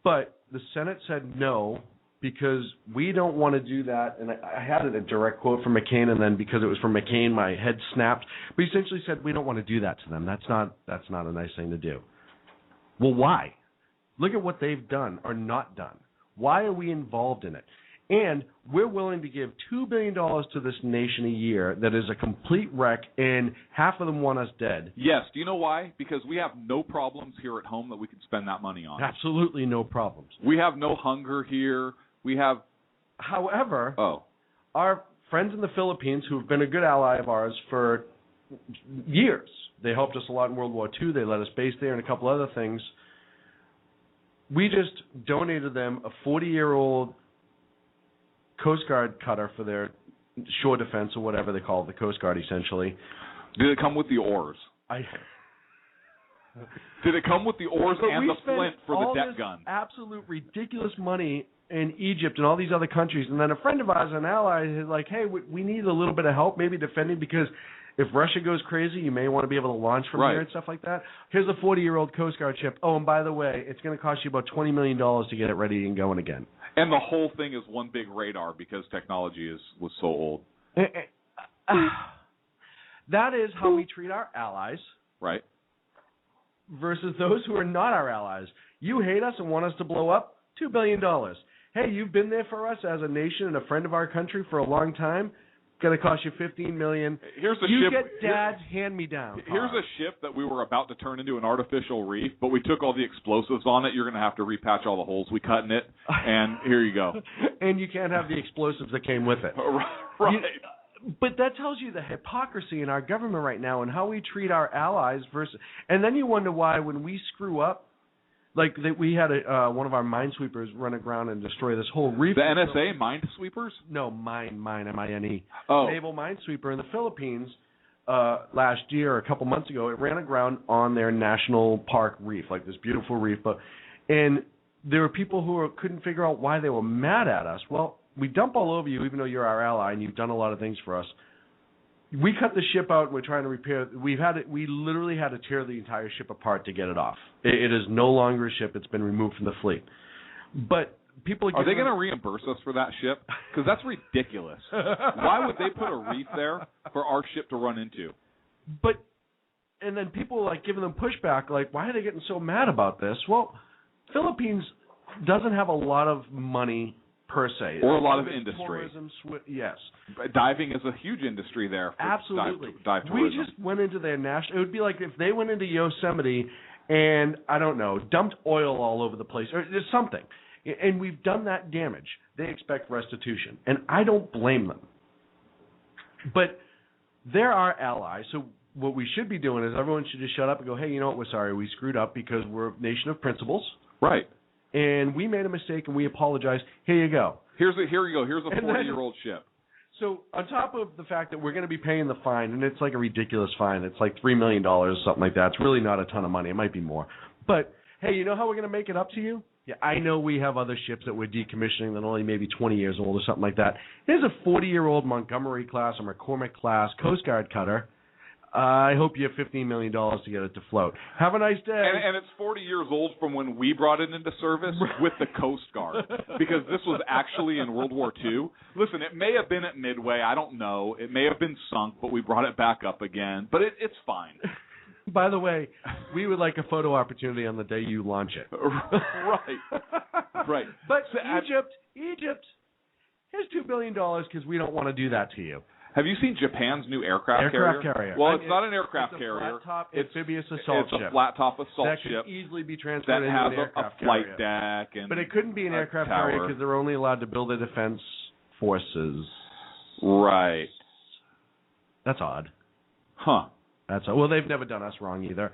But the Senate said no, because we don't want to do that. And I had a direct quote from McCain, and then because it was from McCain, my head snapped. But he essentially said, we don't want to do that to them. That's not a nice thing to do. Well, why? Look at what they've done or not done. Why are we involved in it? And we're willing to give $2 billion to this nation a year that is a complete wreck, and half of them want us dead. Yes. Do you know why? Because we have no problems here at home that we can spend that money on. Absolutely no problems. We have no hunger here. We have... However, our friends in the Philippines, who have been a good ally of ours for years, they helped us a lot in World War II. They let us base there and a couple other things. We just donated them a 40-year-old Coast Guard cutter for their shore defense, or whatever they call it, the Coast Guard, essentially. Did it come with the oars? Did it come with the oars and the flint for the deck gun? Absolute ridiculous money in Egypt and all these other countries. And then a friend of ours, an ally, is like, hey, we need a little bit of help, maybe defending, because if Russia goes crazy, you may want to be able to launch from here and stuff like that. Here's a 40-year-old Coast Guard ship. Oh, and by the way, it's going to cost you about $20 million to get it ready and going again. And the whole thing is one big radar because technology was so old. That is how we treat our allies. Right. Versus those who are not our allies. You hate us and want us to blow up? $2 billion. Hey, you've been there for us as a nation and a friend of our country for a long time. Going to cost you $15 million. Here's a you ship. Get Dad's hand-me-down. Here's a ship that we were about to turn into an artificial reef, but we took all the explosives on it. You're going to have to repatch all the holes we cut in it, and here you go. And you can't have the explosives that came with it. Right. But that tells you the hypocrisy in our government right now and how we treat our allies versus. And then you wonder why when we screw up, Like we had one of our minesweepers run aground and destroy this whole reef. The NSA minesweepers? No, mine, M-I-N-E. Oh. Naval minesweeper in the Philippines last year or a couple months ago. It ran aground on their national park reef, like this beautiful reef. And there were people who couldn't figure out why they were mad at us. Well, we dump all over you, even though you're our ally and you've done a lot of things for us. We cut the ship out and we're trying to repair. We literally had to tear the entire ship apart to get it off. It is no longer a ship. It's been removed from the fleet. But people are they going to reimburse us for that ship? Because that's ridiculous. Why would they put a reef there for our ship to run into? And then people like giving them pushback, like, why are they getting so mad about this? Well, Philippines doesn't have a lot of money per se, or a lot of industry. Tourism, yes. Diving is a huge industry there. Absolutely. Dive tourism. We just went into their national. It would be like if they went into Yosemite and I don't know, dumped oil all over the place or there's something, and we've done that damage. They expect restitution, and I don't blame them. But they're our allies, so what we should be doing is everyone should just shut up and go, hey, you know what? We're sorry, we screwed up because we're a nation of principles. Right. And we made a mistake, and we apologize. Here you go. Here you go. Here's a 40-year-old ship. So on top of the fact that we're going to be paying the fine, and it's like a ridiculous fine. It's like $3 million or something like that. It's really not a ton of money. It might be more. But, hey, you know how we're going to make it up to you? Yeah, I know we have other ships that we're decommissioning that are only maybe 20 years old or something like that. Here's a 40-year-old Montgomery class or McCormick class Coast Guard cutter. I hope you have $15 million to get it to float. Have a nice day. And it's 40 years old from when we brought it into service with the Coast Guard, because this was actually in World War II. Listen, it may have been at Midway. I don't know. It may have been sunk, but we brought it back up again. But it's fine. By the way, we would like a photo opportunity on the day you launch it. Right. But Egypt, here's $2 billion because we don't want to do that to you. Have you seen Japan's new aircraft carrier? Well, it's not an aircraft carrier. It's a flat-top amphibious assault ship. It's a flat-top assault that ship. That could easily be transferred into an aircraft carrier. That has a flight carrier. deck. But it couldn't be an aircraft carrier because they're only allowed to build their defense forces. Right. That's odd. Huh. That's odd. Well, they've never done us wrong either.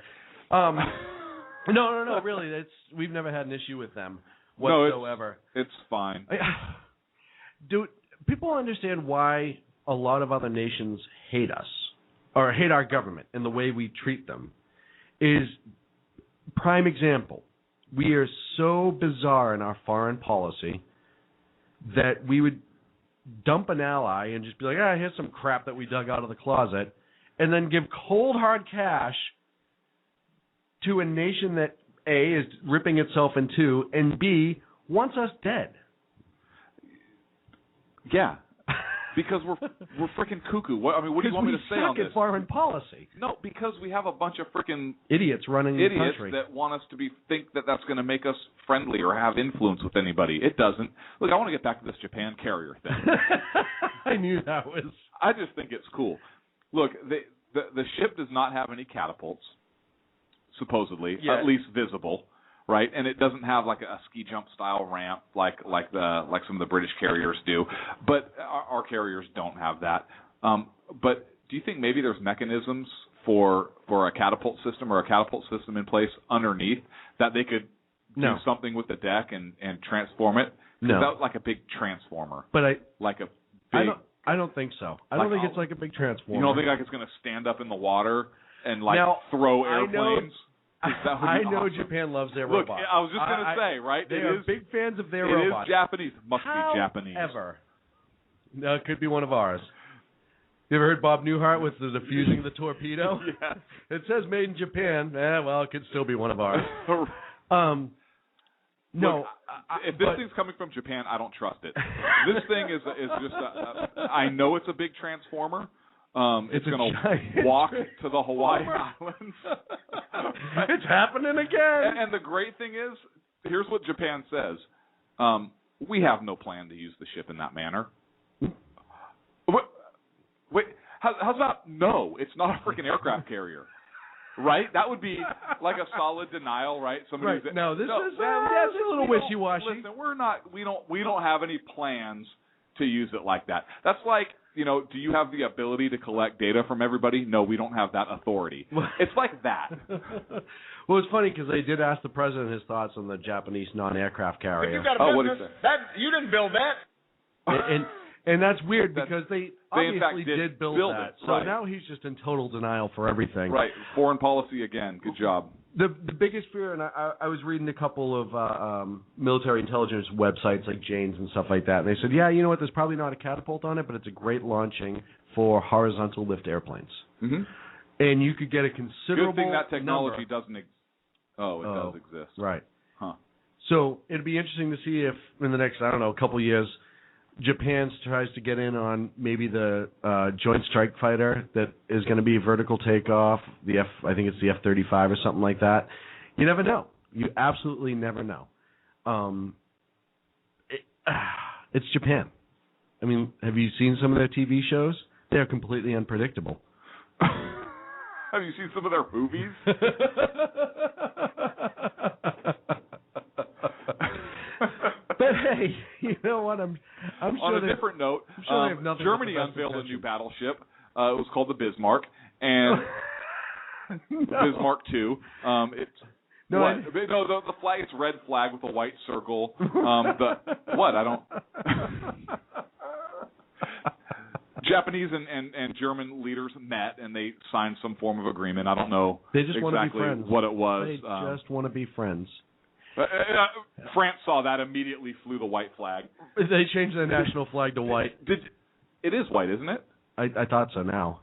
No, really. We've never had an issue with them whatsoever. No, it's fine. Do people understand why a lot of other nations hate us or hate our government and the way we treat them? Is prime example. We are so bizarre in our foreign policy that we would dump an ally and just be like, here's some crap that we dug out of the closet, and then give cold hard cash to a nation that A, is ripping itself in two, and B, wants us dead. Yeah. Because we're freaking cuckoo. What do you want me to say on this? Because we suck at foreign policy. No, because we have a bunch of freaking idiots running the country that want us to think that that's going to make us friendly or have influence with anybody. It doesn't. Look, I want to get back to this Japan carrier thing. I knew that was. I just think it's cool. Look, the ship does not have any catapults, supposedly, at least visible. Right, and it doesn't have like a ski jump style ramp like some of the British carriers do, but our carriers don't have that. But do you think maybe there's mechanisms for a catapult system or a catapult system in place underneath that they could do something with the deck and transform it? No, that like a big transformer. But I don't think so. I don't think it's like a big transformer. You don't think like it's going to stand up in the water and throw airplanes? I know Japan loves their robots. Look, I was just going to say, right? They are big fans of their robots. It is Japanese. Must be Japanese. However, no, it could be one of ours. You ever heard Bob Newhart with the diffusing the torpedo? Yeah. It says made in Japan. Well, it could still be one of ours. No. Look, if this thing's coming from Japan, I don't trust it. This thing is just I know it's a big transformer. It's going to walk to the Hawaii Islands. It's happening again. And the great thing is, here's what Japan says. We have no plan to use the ship in that manner. Wait, how's about no? It's not a freaking aircraft carrier. Right? That would be like a solid denial, right? Somebody right. No, this is a little wishy-washy. Listen, we don't have any plans to use it like that. That's like do you have the ability to collect data from everybody? No, we don't have that authority. It's like that. Well, it's funny because they did ask the president his thoughts on the Japanese non-aircraft carrier. You got a business? You didn't build that. And that's weird because they obviously in fact did build that. it. So right. now he's just in total denial for everything. Right. Foreign policy again. Good job. The biggest fear, and I was reading a couple of military intelligence websites like Jane's and stuff like that, and they said, yeah, you know what, there's probably not a catapult on it, but it's a great launching for horizontal lift airplanes. Mm-hmm. And you could get a considerable Good thing that technology number. doesn't exist. Oh, it does exist. Right. Huh. So it'd be interesting to see if in the next, couple of years, Japan tries to get in on maybe the Joint Strike Fighter that is going to be vertical takeoff. I think it's the F-35 or something like that. You never know. You absolutely never know. It's Japan. I mean, have you seen some of their TV shows? They're completely unpredictable. Have you seen some of their movies? But hey, you know what? I'm sure on a different note, I'm sure they have nothing Germany but the best unveiled a intentions. new battleship. It was called the Bismarck, and Bismarck II. The flag is red flag with a white circle. Japanese and German leaders met and they signed some form of agreement. I don't know exactly want to be friends. What it was. They just want to be friends. France saw that, immediately flew the white flag. They changed their national flag to white. It is white, isn't it? I thought so now.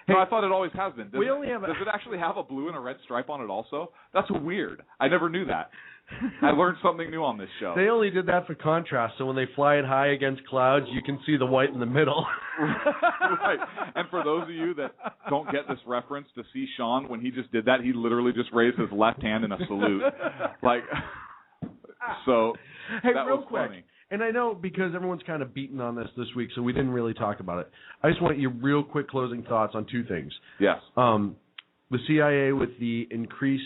No, I thought it always has been. Does it actually have a blue and a red stripe on it also? That's weird. I never knew that. I learned something new on this show. They only did that for contrast, so when they fly it high against clouds, you can see the white in the middle. Right. And for those of you that don't get this reference, to see Sean, when he just did that, he literally just raised his left hand in a salute. Hey, that real was quick. funny. And I know because everyone's kind of beaten on this week, so we didn't really talk about it. I just want your real quick closing thoughts on two things. Yes. The CIA with the increased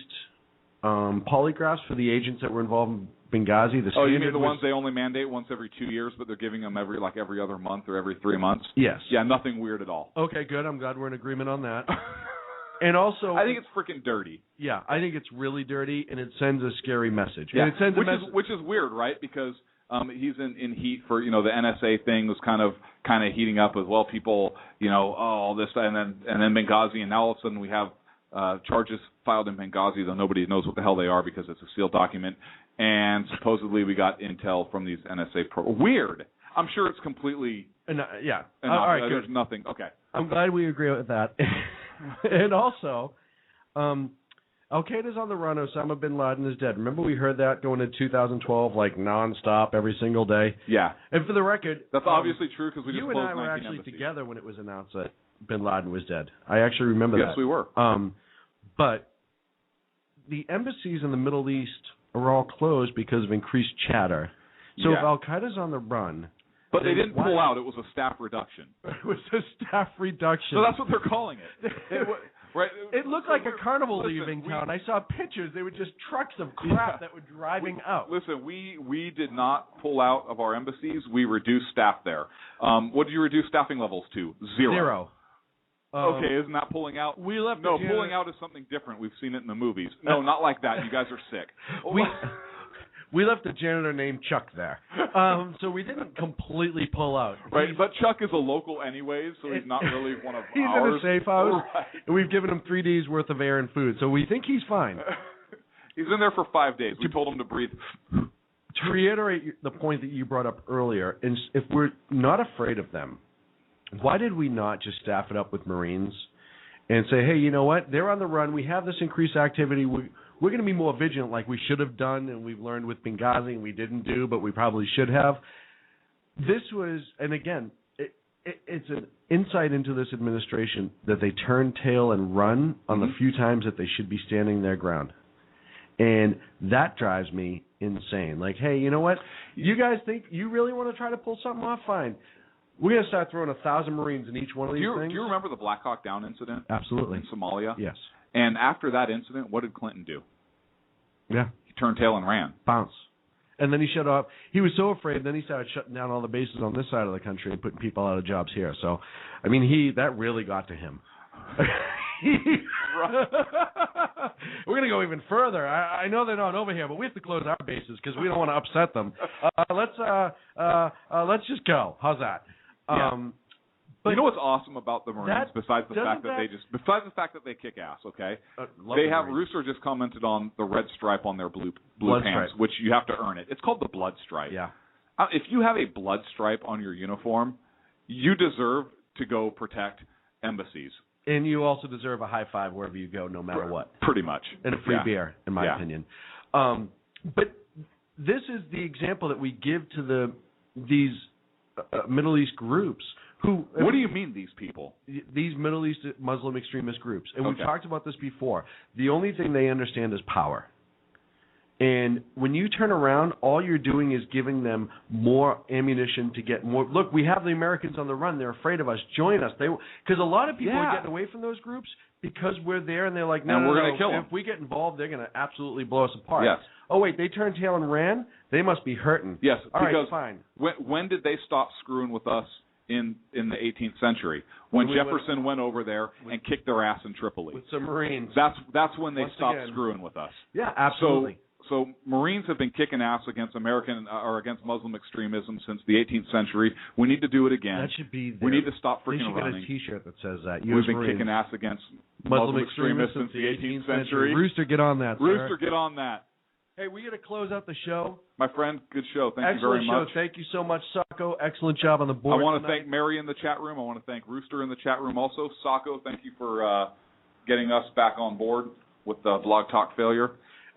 polygraphs for the agents that were involved in Benghazi. You mean the ones they only mandate once every 2 years, but they're giving them every other month or every 3 months? Yes. Yeah, nothing weird at all. Okay, good. I'm glad we're in agreement on that. And also, I think it's freaking dirty. Yeah, I think it's really dirty, and it sends a scary message. Yeah, and it sends which is weird, right? Because he's in heat for the NSA thing was kind of heating up as well. People, all this, and then Benghazi, and now all of a sudden we have charges filed in Benghazi, though nobody knows what the hell they are because it's a sealed document. And supposedly we got intel from these NSA weird. I'm sure it's completely yeah. All right, there's nothing. Okay. I'm glad we agree with that. And also, Al-Qaeda's on the run. Osama bin Laden is dead. Remember we heard that going into 2012, like nonstop every single day? Yeah. And for the record, that's obviously true because we just you closed and I were 19 actually embassies. together when it was announced that bin Laden was dead. I actually remember that. Yes, we were. But the embassies in the Middle East are all closed because of increased chatter. So if Al-Qaeda's on the run... But they didn't pull out. It was a staff reduction. It was a staff reduction. So that's what they're calling it. Right? It looked like a carnival leaving town. I saw pictures. They were just trucks of crap that were driving out. Listen, we did not pull out of our embassies. We reduced staff there. What did you reduce staffing levels to? Zero. Okay, isn't that pulling out? We left. No, pulling out is something different. We've seen it in the movies. No, not like that. You guys are sick. We left a janitor named Chuck there. So we didn't completely pull out. Right, but Chuck is a local anyways, so he's not really one of he's ours. In a safe house, right. And we've given him 3 days' worth of air and food, so we think he's fine. He's in there for 5 days. We told him to breathe. To reiterate the point that you brought up earlier, if we're not afraid of them, why did we not just staff it up with Marines and say, hey, you know what? They're on the run. We have this increased activity. We're going to be more vigilant like we should have done, and we've learned with Benghazi, and we didn't do, but we probably should have. This was, and again, it's an insight into this administration that they turn tail and run on the few times that they should be standing their ground. And that drives me insane. Like, hey, you know what? You guys think you really want to try to pull something off? Fine. We're going to start throwing 1,000 Marines in each one of these things. Do you remember the Black Hawk Down incident? Absolutely. In Somalia? Yes. And after that incident, what did Clinton do? Yeah. He turned tail and ran. Bounce. And then he shut off. He was so afraid, then he started shutting down all the bases on this side of the country and putting people out of jobs here. So, I mean, that really got to him. We're going to go even further. I know they're not over here, but we have to close our bases because we don't want to upset them. Let's just go. How's that? Yeah. But you know what's awesome about the Marines, besides the fact that they kick ass, okay? They have Rooster just commented on the red stripe on their blue pants, which you have to earn it. It's called the blood stripe. Yeah. If you have a blood stripe on your uniform, you deserve to go protect embassies. And you also deserve a high five wherever you go, no matter what. Pretty much. And a free beer, in my opinion. But this is the example that we give to these Middle East groups. What do you mean, these people? These Middle East Muslim extremist groups. And we've talked about this before. The only thing they understand is power. And when you turn around, all you're doing is giving them more ammunition to get more. Look, we have the Americans on the run. They're afraid of us. Join us. Because a lot of people are getting away from those groups because we're there, and they're like, no, we're going to kill them. If we get involved, they're going to absolutely blow us apart. Yes. Oh, wait, they turned tail and ran? They must be hurting. Yes, all because right, fine. When did they stop screwing with us in the 18th century? When Jefferson went over there and kicked their ass in Tripoli. With some Marines. That's when they stopped screwing with us. Yeah, absolutely. So Marines have been kicking ass against against Muslim extremism since the 18th century. We need to do it again. That should be. We need to stop freaking running. They should get a T-shirt that says that. We've been kicking ass against Muslim extremists since the 18th century. Rooster, get on that. Rooster, get on that. Hey, we got to close out the show. My friend, good show. Thank you very much. Excellent show. Thank you so much, Sacco. Excellent job on the board. I want to thank Mary in the chat room. I want to thank Rooster in the chat room also. Sacco, thank you for getting us back on board with the Blog Talk failure.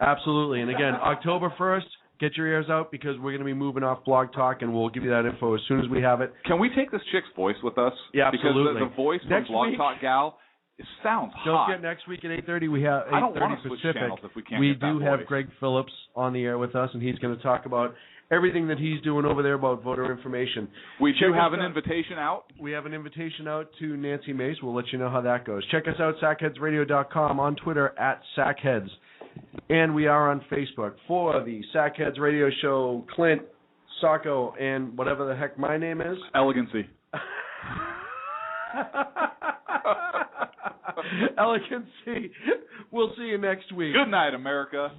Absolutely. And again, October 1st, get your ears out because we're going to be moving off Blog Talk, and we'll give you that info as soon as we have it. Can we take this chick's voice with us? Yeah, absolutely. Because the voice from Blog Talk Gal, it sounds hot. Don't forget, next week at 8:30, we have 8:30 I don't want to switch Pacific. channels if we can't We get that do have voice. Greg Phillips on the air with us, and he's going to talk about everything that he's doing over there about voter information. We do have an invitation out. We have an invitation out to Nancy Mace. We'll let you know how that goes. Check us out, sackheadsradio.com, on Twitter @sackheads. And we are on Facebook for the Sackheads Radio Show. Clint, Sacco, and whatever the heck my name is. Elegancy. Elegancy. We'll see you next week. Good night, America.